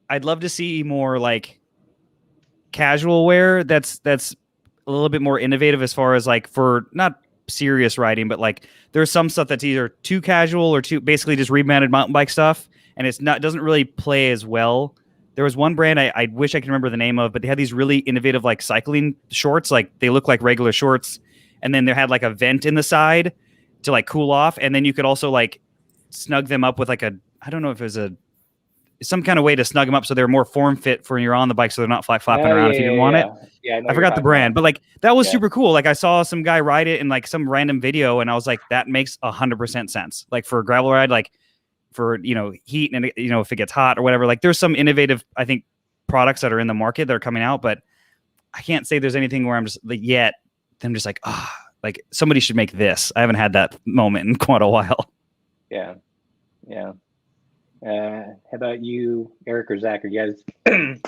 I'd love to see more like casual wear that's a little bit more innovative as far as like for not serious riding, but like there's some stuff that's either too casual or too basically just remounted mountain bike stuff, and doesn't really play as well. There was one brand I wish I can remember the name of, but they had these really innovative like cycling shorts. Like they look like regular shorts, and then they had like a vent in the side to like cool off, and then you could also like snug them up with like I don't know if it was some kind of way to snug them up so they're more form fit for when you're on the bike, so they're not flapping around if you didn't want it. Yeah, I forgot the brand, but like that was super cool. Like I saw some guy ride it in like some random video, and I was like, that makes 100% sense. Like for a gravel ride, like for heat and if it gets hot or whatever. Like there's some innovative, I think, products that are in the market that are coming out, but I can't say there's anything where I'm just like yet. I'm just like like somebody should make this. I haven't had that moment in quite a while. Yeah. How about you, Eric or Zach? Are you guys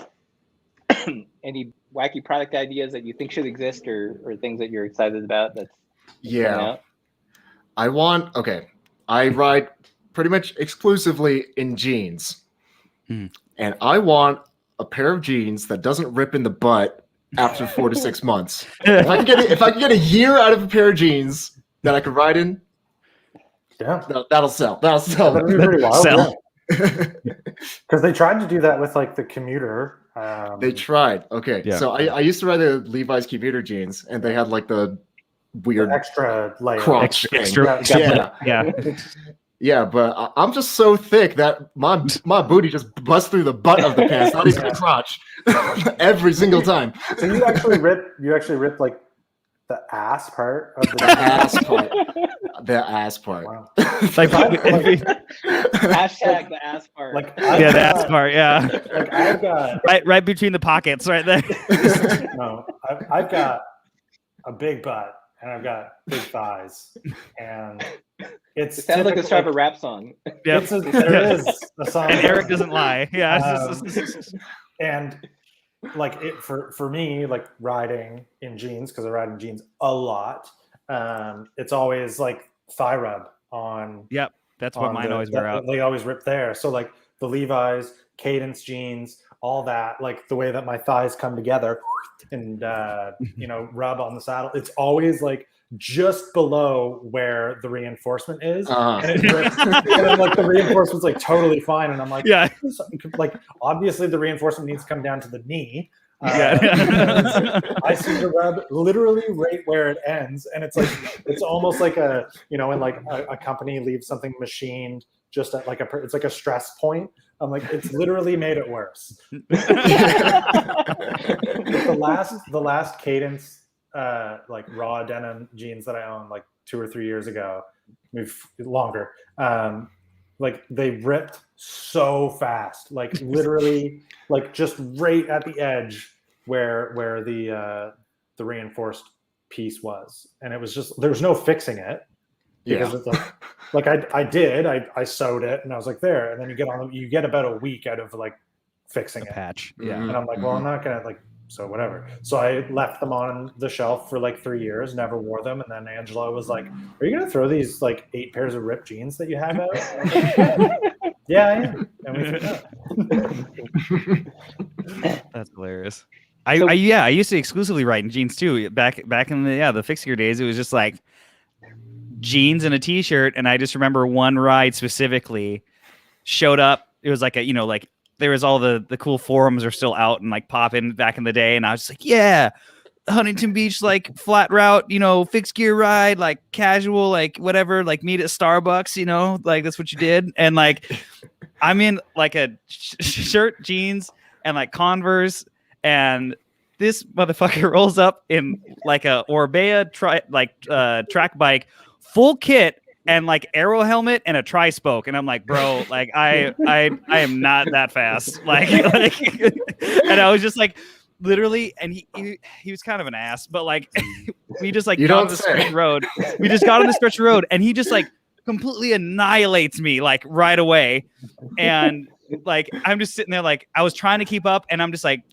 any wacky product ideas that you think should exist or things that you're excited about? I ride pretty much exclusively in jeans, and I want a pair of jeans that doesn't rip in the butt after 4 to 6 months. If I can get a year out of a pair of jeans that I could ride in, that'll sell. That'll be pretty wild. Sell. Because they tried to do that with like the commuter. They tried. Okay, so I used to ride the Levi's commuter jeans, and they had like the weird extra layer. crotch thing. Yeah, but I'm just so thick that my booty just busts through the butt of the pants, not even the crotch, every single time. So you actually rip like the ass part of the ass part. The ass part. Wow. Like hashtag the ass part. Like the ass part. Yeah. Like I've got right between the pockets, right there. No, I've got a big butt and I've got big thighs, and it sounds like the start of a rap song. Yeah, there is a song. And Eric doesn't lie. Yeah. And like it for me, like riding in jeans, because I ride in jeans a lot. It's always like thigh rub on. Yep, that's what mine always wear out. They always rip there. So like the Levi's, Cadence jeans, all that, like the way that my thighs come together and rub on the saddle, it's always like just below where the reinforcement is, and it rips. And then, like the reinforcement's like totally fine, and I'm like, like obviously the reinforcement needs to come down to the knee. I see the rub literally right where it ends, and it's like it's almost like when like a company leaves something machined just at like it's like a stress point. I'm like, it's literally made it worse. the last Cadence like raw denim jeans that I owned like 2 or 3 years ago, maybe longer, like they ripped so fast, like literally like just right at the edge where the reinforced piece was, and it was just there was no fixing it because it's like I sewed it and I was like there, and then you get about a week out of like fixing a patch, and I'm like, well, I'm not gonna like. So whatever. So I left them on the shelf for like 3 years, never wore them. And then Angela was like, are you going to throw these like 8 pairs of ripped jeans that you have out? Yeah, I am. And we threw it. That's hilarious. I used to exclusively ride in jeans too. Back in the fixed gear days, it was just like jeans and a t-shirt. And I just remember one ride specifically showed up. It was like there was all the cool forums are still out and like popping back in the day. And I was just like, yeah, Huntington Beach, like flat route, fixed gear ride, like casual, like whatever, like meet at Starbucks, like that's what you did. And like, I'm in like a shirt, jeans, and like Converse. And this motherfucker rolls up in like a Orbea track bike, full kit, and like aero helmet and a tri-spoke, and I'm like, bro, like I am not that fast, like and I was just like, literally, and he was kind of an ass, but like we just like got on the stretch road. We just got on the stretch road, and he just like completely annihilates me like right away, and like I'm just sitting there like I was trying to keep up, and I'm just like.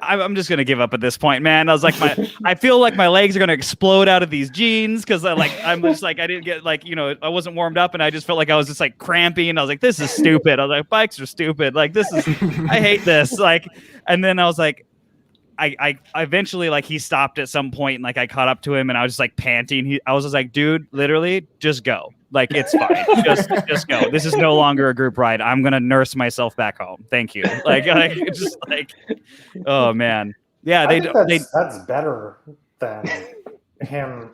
I'm just gonna give up at this point, man. I was like, I feel like my legs are gonna explode out of these jeans because I'm just like I didn't get like I wasn't warmed up, and I just felt like I was just like cramping, and I was like, this is stupid. I was like, bikes are stupid. Like this is I hate this. Like, and then I was like, I eventually like he stopped at some point and like I caught up to him and I was just like panting. I was just like, dude, literally just go. Like it's fine. just go. This is no longer a group ride. I'm gonna nurse myself back home. Thank you. Like just like, oh man. Yeah, that's better than him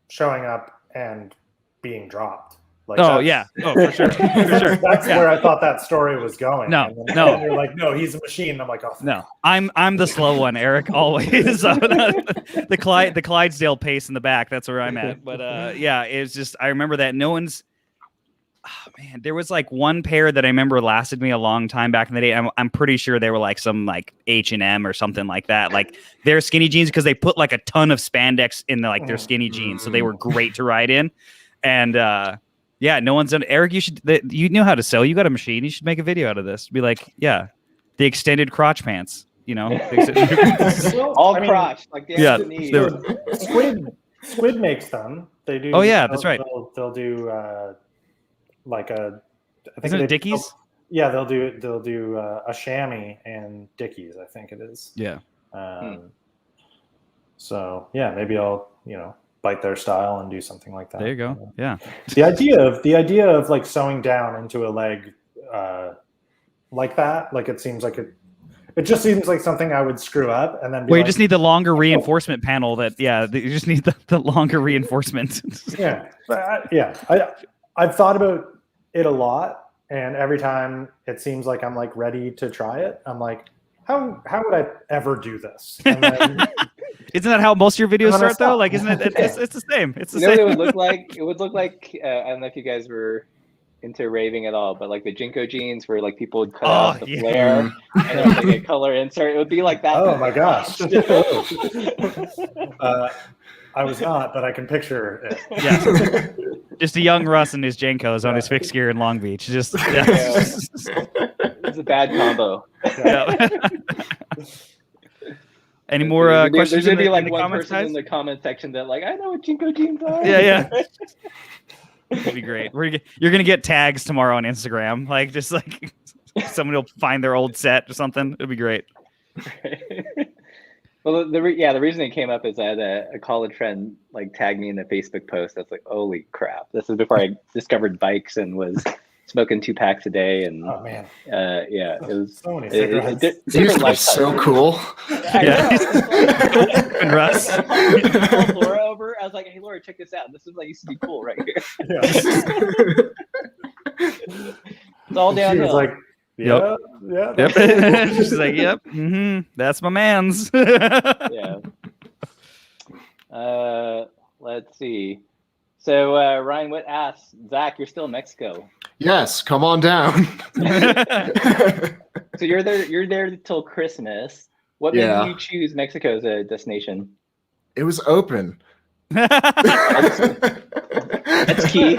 showing up and being dropped. Like, for sure. That's where I thought that story was going. No. And you're like, no, he's a machine. And I'm like, oh, no, I'm the slow one, Eric. Always the Clydesdale pace in the back. That's where I'm at. But it's just I remember that no one's. Oh man, there was like one pair that I remember lasted me a long time back in the day. I'm pretty sure they were like some like H&M or something like that. Like they're skinny jeans because they put like a ton of spandex in their skinny jeans, so they were great to ride in. And yeah, no one's done. Eric, you know how to sew. You got a machine. You should make a video out of this. Be like, yeah, the extended crotch pants. You know, crotch. Like Squid makes them. They do. Oh yeah, that's right. They'll do like a. I think Isn't it Dickies? Yeah, they'll do a chamois and Dickies. I think it is. Yeah. So yeah, maybe I'll bite their style and do something like that. There you go. Yeah. The idea of like sewing down into a leg like that, like it seems like it just seems like something I would screw up and then you just need the longer reinforcement panel you just need the longer reinforcement. I've thought about it a lot, and every time it seems like I'm like ready to try it, I'm like, how would I ever do this? And then, isn't that how most of your videos start though? Like, isn't it? It's the same. It's the same. What it would look like? It would look like I don't know if you guys were into raving at all, but like the Jinko jeans where like people would cut out the flare and then like a color insert. It would be like that. Oh my gosh. I was not, but I can picture it. Yeah. Just a young Russ and his Jinkos on his fixed gear in Long Beach. Just it's a bad combo. Any more questions? There's gonna be like in the one comments, person guys? in the comment section that like, I know what Jinko jeans are. Yeah. That'd be great. You're gonna get tags tomorrow on Instagram. Like just like someone will find their old set or something. It'd be great. Well, the reason it came up is I had a college friend like tag me in a Facebook post. That's like, holy crap! This is before I discovered bikes and was smoking 2 packs a day. And oh man, it was so many cigarettes. These are so cool. And Russ. I called Laura over. I was like, hey Laura, check this out. This is like used to be cool right here. It's all downhill. She was like, Yep. She's like, yep. That's my man's. Yeah. Let's see. So Ryan Witt asks, Zach, you're still in Mexico. Yes, come on down. So you're there till Christmas. What made you choose Mexico as a destination? It was open. That's key.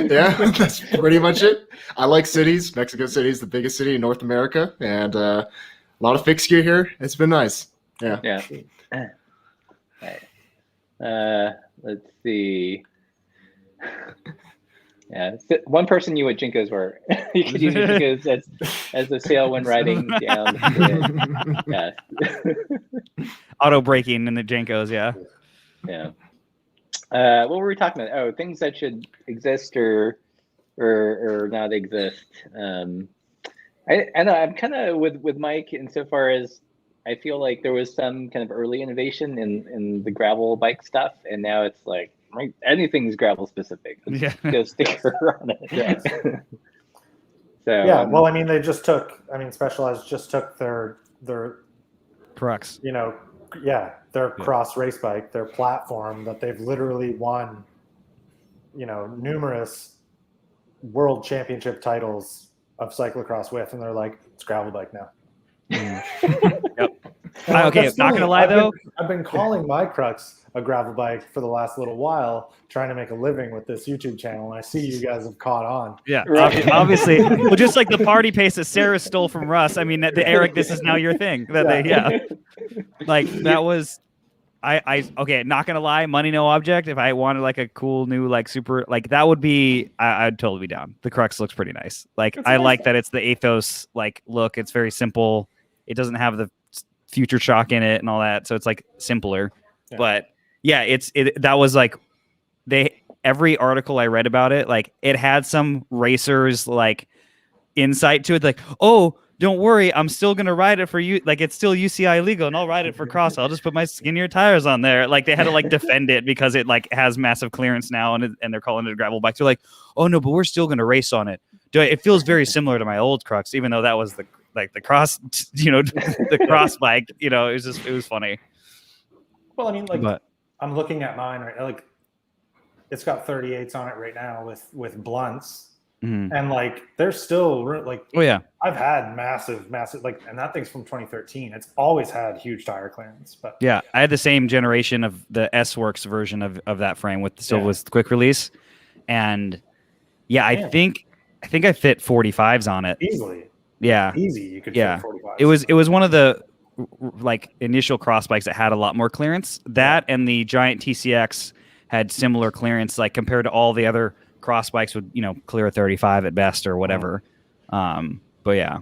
Yeah, that's pretty much it. I like cities. Mexico City is the biggest city in North America, and a lot of fixed gear here. It's been nice. Yeah. Right. Let's see. Yeah, one person knew what Jinkos were. You could use Jinkos as a sail when riding down. Yeah. Auto braking in the Jinkos, yeah. Yeah. What were we talking about? Oh, things that should exist or not exist. I know I'm kind of with Mike insofar as I feel like there was some kind of early innovation in the gravel bike stuff, and now it's like anything's gravel specific. Let's go sticker on it. Yeah. So yeah, well, I mean, Specialized just took their Crux. Their cross race bike, their platform that they've literally won, numerous world championship titles of cyclocross with, and they're like, it's gravel bike now. Yep. Okay, not gonna lie though, I've been calling my Crux a gravel bike for the last little while, trying to make a living with this YouTube channel, and I see you guys have caught on. Yeah, obviously. Well, just like the party pace that Sarah stole from Russ. I mean, Eric, this is now your thing. Like that was. Okay, not gonna lie, money no object. If I wanted like a cool new like super like that would be I'd totally be down. The Crux looks pretty nice. Like I like that it's the Athos like look. It's very simple. It doesn't have the future shock in it and all that. So it's like simpler. Yeah. But yeah, that was like every article I read about it, like it had some racers like insight to it, like, oh, don't worry, I'm still gonna ride it for you. Like it's still UCI legal, and I'll ride it for cross. I'll just put my skinnier tires on there. Like they had to like defend it because it like has massive clearance now, and they're calling it a gravel bike. They're like, oh no, but we're still gonna race on it. It feels very similar to my old Crux, even though that was the cross, the cross bike. It was funny. Well, I mean, like I'm looking at mine right, like it's got 38s on it right now with blunts. Mm-hmm. And like they're still like, oh yeah, I've had massive like, and that thing's from 2013. It's always had huge tire clearance. But yeah, I had the same generation of the S-Works version of that frame with with quick release, and yeah, I think I fit 45s on it easily. Yeah, easy. You could fit 45s. It was one of the like initial cross bikes that had a lot more clearance. That and the Giant TCX had similar clearance, like compared to all the other cross bikes would clear a 35 at best or whatever. But yeah,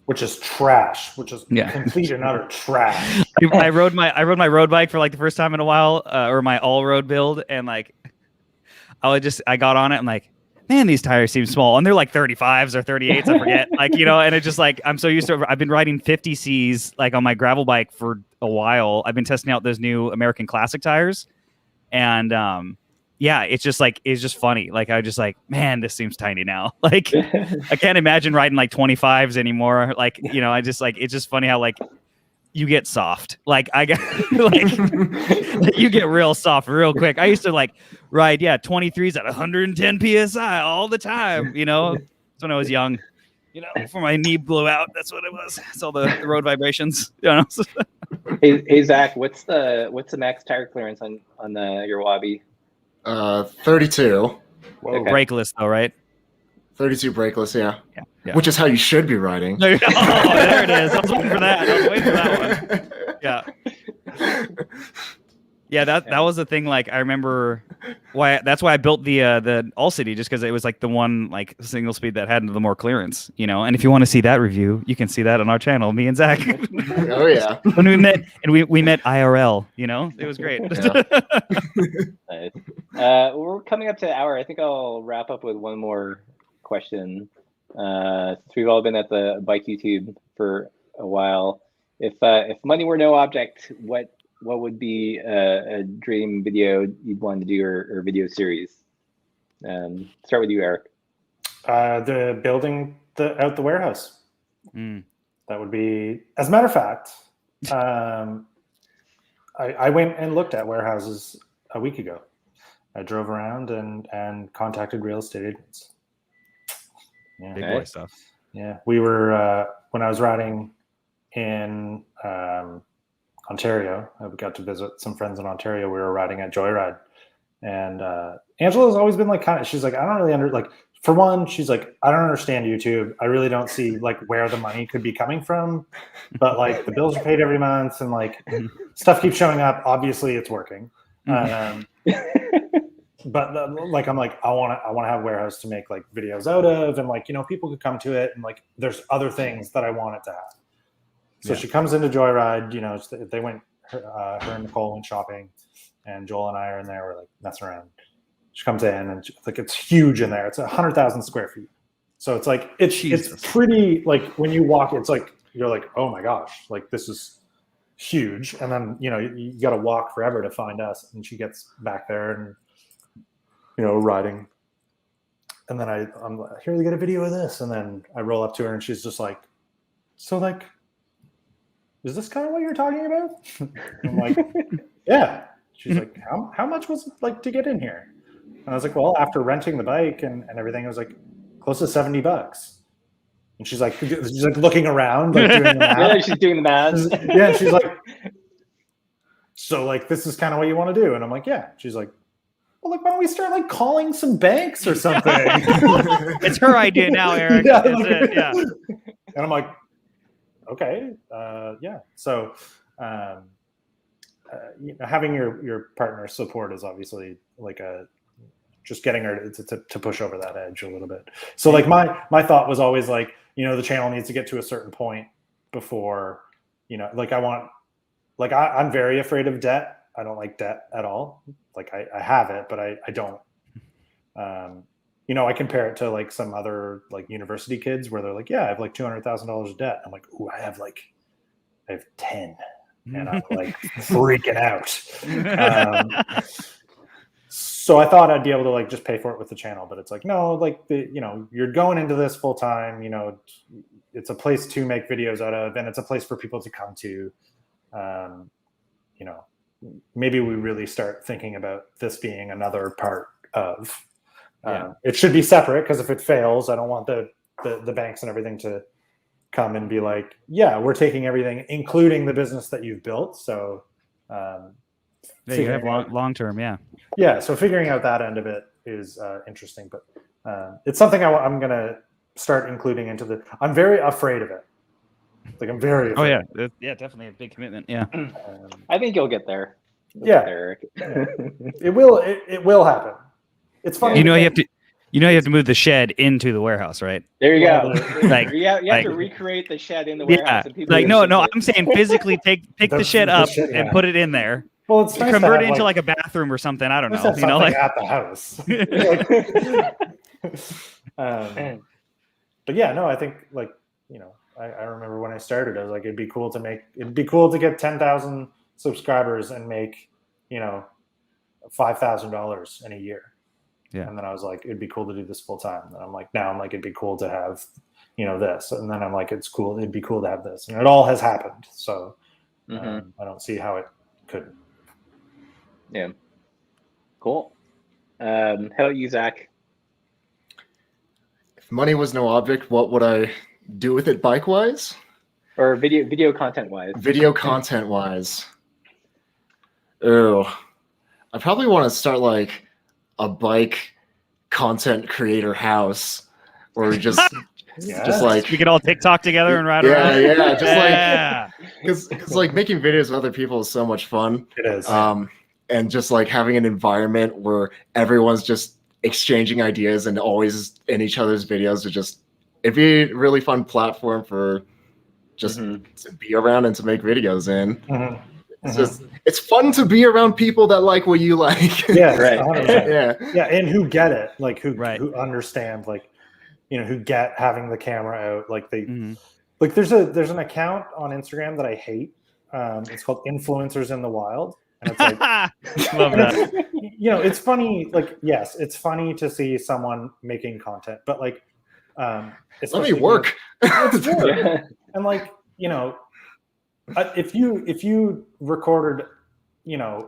which is trash, complete and utter trash. I rode my road bike for like the first time in a while, or my all road build, and like I got on it and like, man, these tires seem small, and they're like 35s or 38s, I forget. Like, and it's just like, I'm so used to, I've been riding 50Cs like on my gravel bike for a while. I've been testing out those new American Classic tires, and yeah, it's just funny. Like, I just like, man, this seems tiny now. Like, I can't imagine riding like 25s anymore. Like, I just like, it's just funny how like you get soft. Like I got like you get real soft real quick. I used to like ride 23s at 110 PSI all the time. That's when I was young. Before my knee blew out. That's what it was. It's all the road vibrations. Hey Zach, what's the max tire clearance on your Wabi? 32. Okay. Brakeless though, right? 32 brakeless, yeah. Which is how you should be riding. There it is. I was waiting for that. I was waiting for that one. Yeah, that was the thing. Like, I remember that's why I built the All City, just because it was like the one like single speed that had the more clearance, And if you want to see that review, you can see that on our channel, me and Zach. Oh yeah. When we met, and we met IRL, it was great. Yeah. Nice. We're coming up to an hour. I think I'll wrap up with one more question. Since we've all been at the bike YouTube for a while, if money were no object, what would be a dream video you'd want to do, or video series? Start with you, Eric. The building out the warehouse. That would be, as a matter of fact, I went and looked at warehouses a week ago. I drove around and contacted real estate agents. Yeah. Big boy stuff. Yeah, we were when I was riding in Ontario. I got to visit some friends in Ontario. We were riding at Joyride, and Angela's always been like she's like, I don't really for one, she's like, I don't understand YouTube. I really don't see like where the money could be coming from, but like the bills are paid every month and like stuff keeps showing up. Obviously, it's working. But like, I'm like, I want to have a warehouse to make like videos out of, and like, people could come to it, and like, there's other things that I want it to have. So she comes into Joyride, they went, her and Nicole went shopping, and Joel and I are in there, we're like messing around. She comes in and it's huge in there. It's 100,000 square feet. So it's like, it's pretty, like when you walk, it's like, you're like, oh my gosh, like this is huge. And then, you got to walk forever to find us. And she gets back there and, riding. And then I'm like, here, we get a video of this. And then I roll up to her and she's just like, so like, is this kind of what you're talking about? I'm like, yeah. She's like, how much was it like to get in here? And I was like, well, after renting the bike and everything, it was like close to $70. And she's like looking around, like doing the math. Yeah, she's doing the math. Yeah, she's like, so like, this is kind of what you want to do? And I'm like, yeah. She's like, well, like, why don't we start like calling some banks or something? It's her idea now, Eric. Yeah, That's it. Yeah. And I'm like, okay, yeah. So having your partner's support is obviously like just getting her to push over that edge a little bit. So like my thought was always like, the channel needs to get to a certain point before like I'm very afraid of debt. I don't like debt at all. Like I have it, but I don't. I compare it to like some other like university kids where they're like, yeah, I have like $200,000 of debt. I'm like, ooh, I have 10, and I'm like freaking out. So I thought I'd be able to like just pay for it with the channel, but it's like, no, like you're going into this full time, it's a place to make videos out of, and it's a place for people to come to. Maybe we really start thinking about this being another part of, it should be separate, because if it fails, I don't want the banks and everything to come and be like, yeah, we're taking everything, including the business that you've built. So, you have long term, yeah. So figuring out that end of it is interesting, but it's something I'm gonna start including into the. I'm very afraid of it. Like I'm very. Afraid. Oh yeah, definitely a big commitment. Yeah, I think you'll get there. It will. It will happen. It's funny. You have to move the shed into the warehouse, right? There you go. Like you have to recreate the shed in the warehouse. Yeah. Like no, I'm saying phically pick the shed up and put it in there. Well, it's nice convert it into like a bathroom or something. I don't know. Like at the house. But yeah, no, I think I remember when I started, I was like, it'd be cool to get 10,000 subscribers and make $5,000 in a year. Yeah. And then I was like, it'd be cool to do this full time. And I'm like, now I'm like, it'd be cool to have this. And then I'm like, it's cool. It'd be cool to have this. And it all has happened. So I don't see how it couldn't. Yeah. Cool. How about you, Zach? If money was no object, what would I do with it bike-wise? Or video content-wise? Video content-wise. Oh, I probably want to start like a bike content creator house, or just just like we could all TikTok together and ride around. Yeah, just because like making videos with other people is so much fun. It is. And just like having an environment where everyone's just exchanging ideas and always in each other's videos, it'd be a really fun platform for just to be around and to make videos in. It's fun to be around people that like what you like. Yeah, right. Yeah, and who get it, like who understand, like who get having the camera out, like they like there's an account on Instagram that I hate. It's called Influencers in the Wild. And it's like, love that. It's funny. Like, yes, it's funny to see someone making content, but like, let me work. And like, if you recorded, a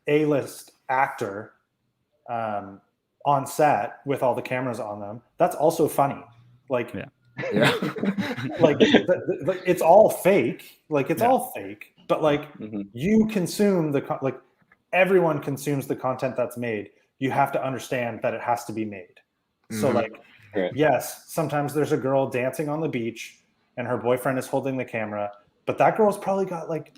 A-list actor on set with all the cameras on them, that's also funny. Like, like it's all fake. Like it's all fake. But like you consume everyone consumes the content that's made. You have to understand that it has to be made. So like, yes, sometimes there's a girl dancing on the beach and her boyfriend is holding the camera, but that girl's probably got like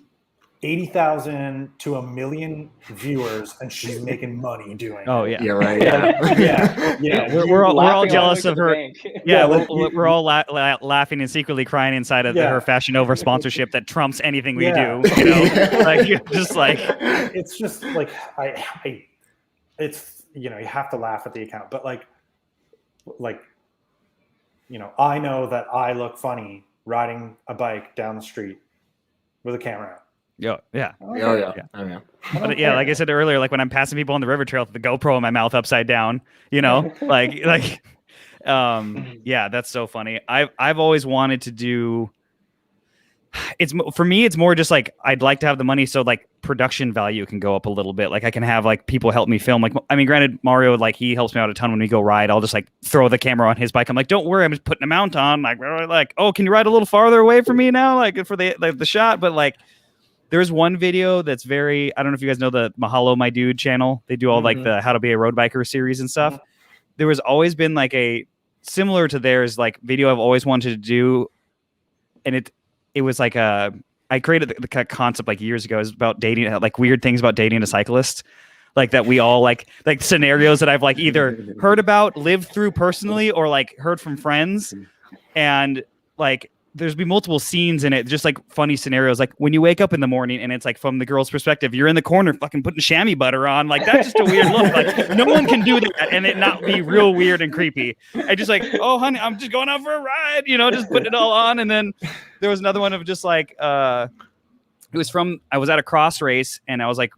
80,000 to 1 million viewers, and she's making money doing. Oh it. yeah, right. Yeah. We're all jealous of her. Yeah, like, we're all laughing and secretly crying inside of her Fashion Nova sponsorship that trumps anything we do. Like just like it's just like it's you have to laugh at the account, but like I know that I look funny riding a bike down the street with a camera out. Yeah. But yeah, like I said earlier, like when I'm passing people on the river trail with the GoPro in my mouth upside down, like that's so funny. I've always wanted to do. For me, it's more just like I'd like to have the money so like production value can go up a little bit. Like I can have like people help me film. Like I mean, granted, Mario, like he helps me out a ton when we go ride. I'll just like throw the camera on his bike. I'm like, don't worry, I'm just putting a mount on. Like, oh, can you ride a little farther away from me now? Like for the shot, but like. There's one video that's I don't know if you guys know the Mahalo My Dude channel. They do all like the How to Be a Road Biker series and stuff. There was always been like a similar to theirs, like video I've always wanted to do. And it was like I created the concept like years ago. It was about dating, like weird things about dating a cyclist. Like that we all like scenarios that I've like either heard about, lived through personally, or like heard from friends. And like, there's be multiple scenes in it, just like funny scenarios. Like when you wake up in the morning and it's like from the girl's perspective, you're in the corner fucking putting chamois butter on. Like that's just a weird look. Like no one can do that and it not be real weird and creepy. I just like, oh honey, I'm just going out for a ride, just putting it all on. And then there was another one of just like, it was from, I was at a cross race and I was like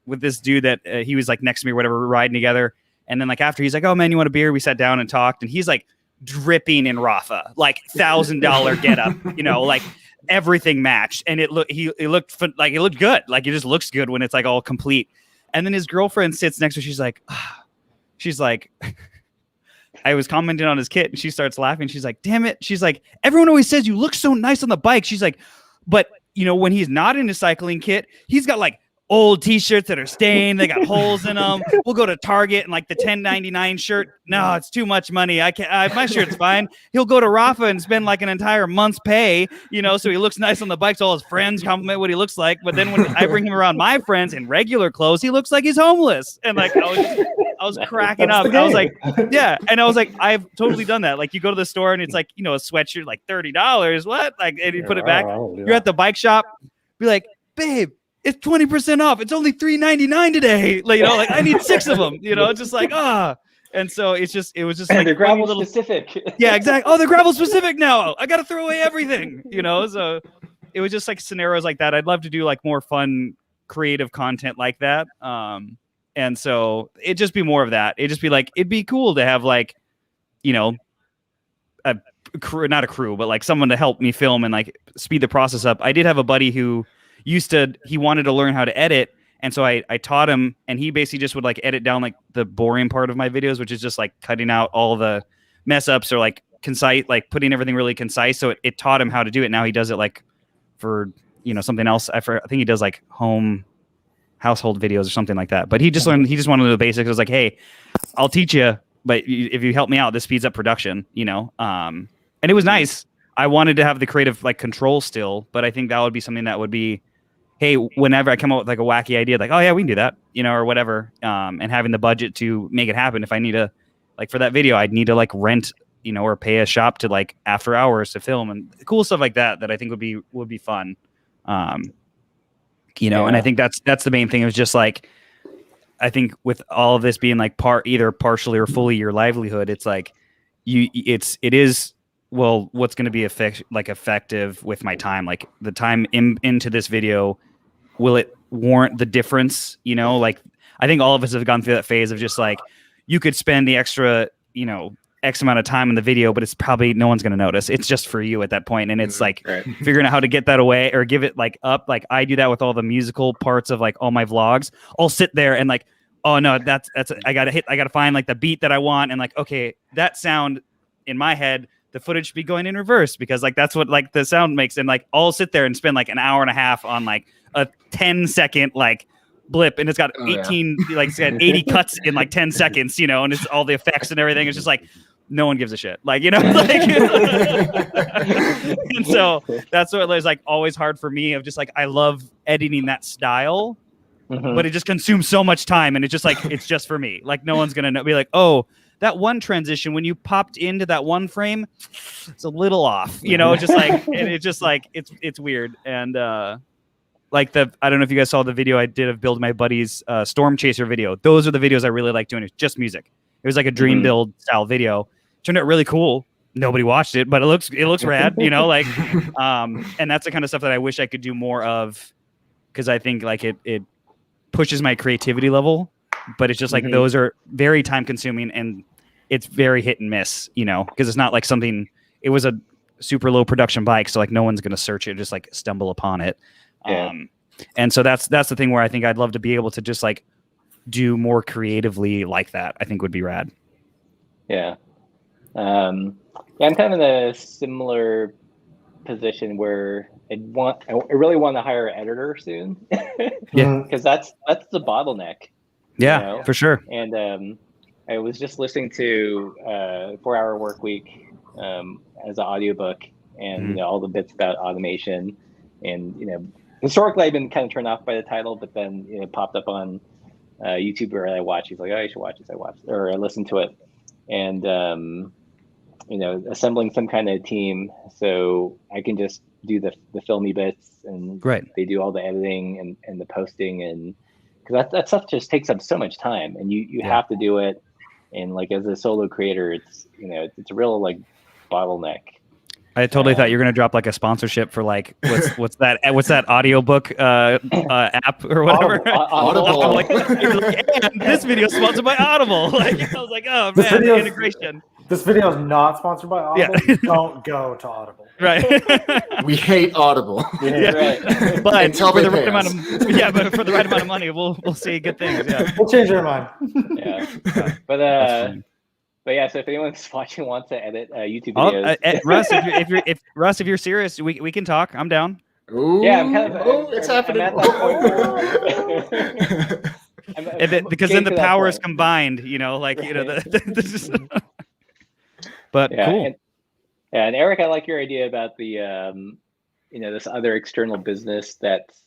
with this dude that he was like next to me or whatever, we're riding together. And then like after he's like, oh man, you want a beer? We sat down and talked and he's like, dripping in Rafa, like $1,000 getup, like everything matched, and it looked good, like it just looks good when it's like all complete. And then his girlfriend sits next to her. She's like, I was commenting on his kit, and she starts laughing. She's like, damn it. She's like, everyone always says you look so nice on the bike. She's like, but when he's not in his cycling kit, he's got like old t-shirts that are stained, they got holes in them. We'll go to Target and like the $10.99 shirt, no, it's too much money, I can't, my shirt's fine. He'll go to Rafa and spend like an entire month's pay, so he looks nice on the bike, so all his friends compliment what he looks like. But then when I bring him around my friends in regular clothes, he looks like he's homeless. And like I was cracking up. I was like, yeah. And I was like, I've totally done that. Like you go to the store and it's like, a sweatshirt like $30, what, like, and you put it back, you're at the bike shop, be like, babe, it's 20% off. It's only $3.99 today. Like, like I need 6 of them, just like, And so it was just and like they're gravel specific. Yeah, exactly. Oh, they're gravel specific now. I got to throw away everything, So it was just like scenarios like that. I'd love to do like more fun, creative content like that. And so it'd just be more of that. It'd just be like, it'd be cool to have like, a crew, not a crew, but like someone to help me film and like speed the process up. I did have a buddy who he wanted to learn how to edit. And so I taught him, and he basically just would like edit down like the boring part of my videos, which is just like cutting out all the mess ups or like concise, like putting everything really concise. So it taught him how to do it. Now he does it like for, something else. I think he does like household videos or something like that. But he just wanted to know the basics. It was like, hey, I'll teach you, but if you help me out, this speeds up production, and it was nice. I wanted to have the creative like control still, but I think that would be something that would be, hey, whenever I come up with like a wacky idea, like, oh yeah, we can do that, or whatever. And having the budget to make it happen. If I need to, like for that video, I'd need to like rent, or pay a shop to like after hours to film and cool stuff like that I think would be fun. And I think that's the main thing. It was just like, I think with all of this being like either partially or fully your livelihood, it's like it is, well, what's going to be effective with my time? Like the time into this video, will it warrant the difference? Like I think all of us have gone through that phase of just like, you could spend the extra, X amount of time in the video, but it's probably no one's going to notice. It's just for you at that point. And it's like figuring out how to get that away or give it like up. Like I do that with all the musical parts of like all my vlogs. I'll sit there and like, oh no, that's, I got to find like the beat that I want. And like, okay, that sound in my head, the footage should be going in reverse because like that's what like the sound makes. And like I'll sit there and spend like an hour and a half on like a 10-second like blip, and it's got 18 like it's got 80 cuts in like 10 seconds, and it's all the effects and everything. It's just like no one gives a shit, like and so that's what it's like always hard for me of just like I love editing that style, but it just consumes so much time, and it's just like it's just for me. Like no one's gonna be like, oh, that one transition when you popped into that one frame, it's a little off, just like it's just like it's weird. And like I don't know if you guys saw the video I did of building my buddy's Storm Chaser video. Those are the videos I really like doing. It's just music. It was like a dream build style video. Turned out really cool. Nobody watched it, but it looks rad, like and that's the kind of stuff that I wish I could do more of, because I think like it pushes my creativity level. But it's just like those are very time consuming, and it's very hit and miss, because it's not like something. It was a super low production bike, so like no one's gonna search it, just like stumble upon it. Yeah. And so that's the thing where I think I'd love to be able to just like do more creatively like that. I think would be rad. Yeah. I'm kind of in a similar position where I really want to hire an editor soon. Yeah, because that's the bottleneck. Yeah, for sure. And I was just listening to 4 Hour Work Week as an audiobook, and all the bits about automation. And historically I've been kind of turned off by the title, but then it popped up on YouTuber I watch. He's like, oh, you should watch this. I listened to it, and assembling some kind of team so I can just do the filmy bits, and they do all the editing and the posting, and because that stuff just takes up so much time, and you have to do it. And like as a solo creator, it's it's a real like bottleneck. I totally thought you were gonna drop like a sponsorship for like what's that audiobook app or whatever. Audible. Like, and this video is sponsored by Audible. Like I was like, oh man, the integration. This video is not sponsored by Audible. Yeah. Don't go to Audible. Right. We hate Audible. Right. But for the right amount of for the right amount of money, we'll say good things. Yeah. We'll change our mind. Yeah. But yeah, so if anyone's watching wants to edit YouTube videos, Russ, if you're serious, we can talk. I'm down. Ooh, yeah, I'm kind of. It's happening. I'm at that point where, because then the powers combined, this is. But yeah, cool. And Eric, I like your idea about the this other external business that's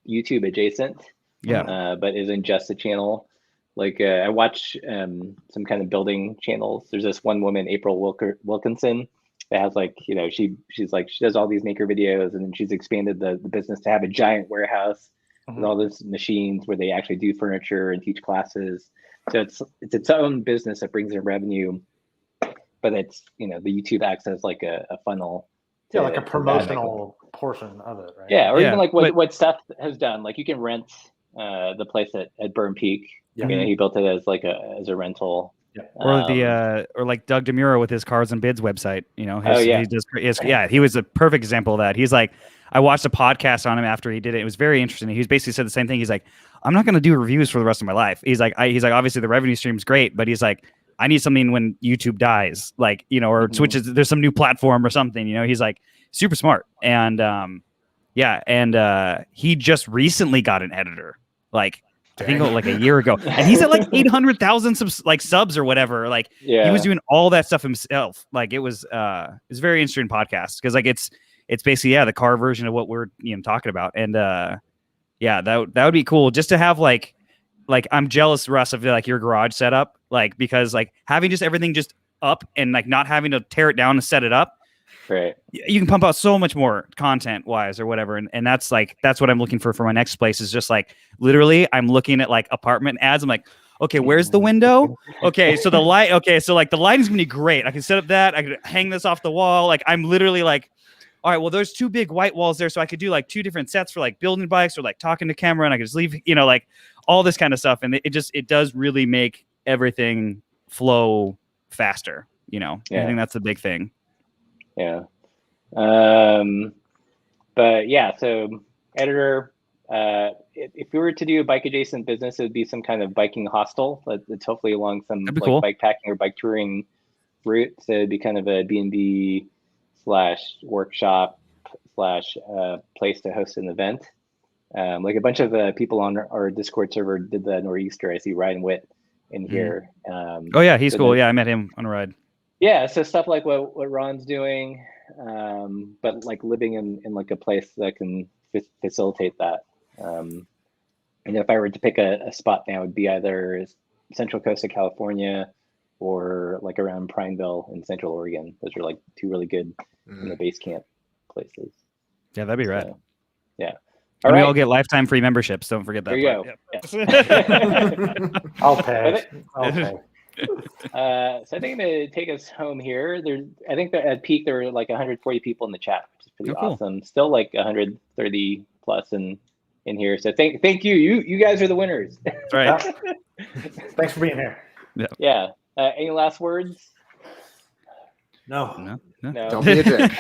YouTube adjacent. Yeah. But isn't just a channel. Like I watch some kind of building channels. There's this one woman, April Wilkinson, that has like, she's like, she does all these maker videos, and then she's expanded the business to have a giant warehouse with all those machines where they actually do furniture and teach classes. So it's its own business that brings in revenue, but it's, the YouTube acts as like a funnel. Yeah, like a promotional portion of it, right? Yeah, or even like what Seth has done. Like you can rent the place at Burn Peak. Yeah. He built it as like as a rental. Yeah. Or or like Doug DeMuro with his Cars and Bids website. He was a perfect example of that. He's like, I watched a podcast on him after he did it. It was very interesting. He was basically said the same thing. He's like, I'm not going to do reviews for the rest of my life. He's like, obviously the revenue stream is great, but he's like, I need something when YouTube dies, like, or switches. There's some new platform or something. He's like super smart, and he just recently got an editor, like. I think like a year ago, and he's at like 800,000 subs or whatever. Like he was doing all that stuff himself. Like it was a very interesting podcast because like it's basically the car version of what we're talking about, and that would be cool just to have like I'm jealous, Russ, of like your garage setup, like because like having just everything just up and like not having to tear it down and set it up. Right. You can pump out so much more content wise or whatever. And that's what I'm looking for my next place is just like, literally I'm looking at like apartment ads. I'm like, okay, where's the window? Okay. So the light, so like the lighting's gonna be great. I can set up that. I could hang this off the wall. Like I'm literally like, all right, well, there's two big white walls there. So I could do like two different sets for like building bikes or like talking to camera, and I could just leave, like all this kind of stuff. And it does really make everything flow faster, I think that's the big thing. Yeah. But yeah, so editor, if we were to do a bike adjacent business, it would be some kind of biking hostel that's hopefully along some like cool. bike packing or bike touring route. So it'd be kind of a B&B / workshop / place to host an event. Like a bunch of people on our Discord server did the Nor'easter. I see Ryan Witt in here. Oh yeah, he's cool. I met him on a ride. Yeah, so stuff like what Ron's doing, but like living in like a place that can facilitate that. And if I were to pick a spot now, it would be either Central Coast of California or like around Prineville in Central Oregon. Those are like two really good base camp places. Yeah, that'd be rad. So, yeah. And we all get lifetime free memberships. Don't forget that. There you go. Yeah. I'll pay. So I think I'm gonna take us home here. I think that at peak there were like 140 people in the chat, which is pretty awesome. Still like 130 plus in here. So thank you. You guys are the winners. That's right. Thanks for being here. Yeah. Any last words? No. Don't be a dick.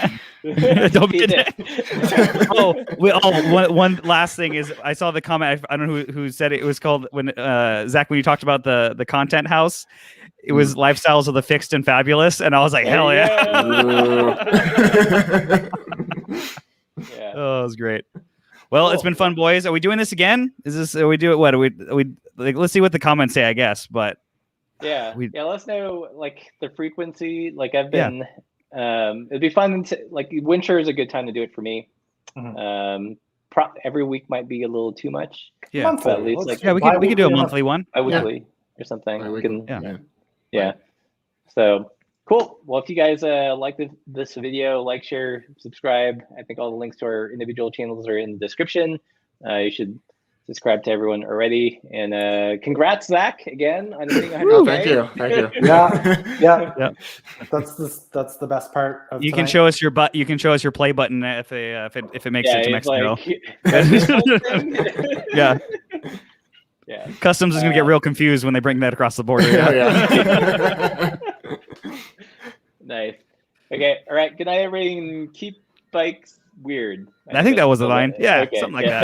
Don't be a dick. One last thing is I saw the comment. I don't know who said it. It was called when Zach, when you talked about the content house, it was Lifestyles of the Fixed and Fabulous, and I was like, hell yeah. Yeah. Oh, it was great. Well, It's been fun, boys. Are we doing this again? Are we like, let's see what the comments say, I guess, but. Yeah, let us know like the frequency. Like I've been, it'd be fun to like winter is a good time to do it for me. Every week might be a little too much. Yeah, monthly. At least we could do a monthly one, weekly or something. Bi-weekly. Yeah. So Cool. Well, if you guys like this video, like, share, subscribe. I think all the links to our individual channels are in the description. You should subscribe to everyone already. And congrats, Zach, again on hitting 100K. Thank you. Yeah. That's the best part. Of you tonight. can show us your You can show us your play button if it makes it to Mexico. Yeah. Yeah. Customs is gonna get real confused when they bring that across the border. Yeah. Nice. Okay. All right. Good night, everybody. And keep bikes weird. I think that was the line. Yeah, okay. something like that.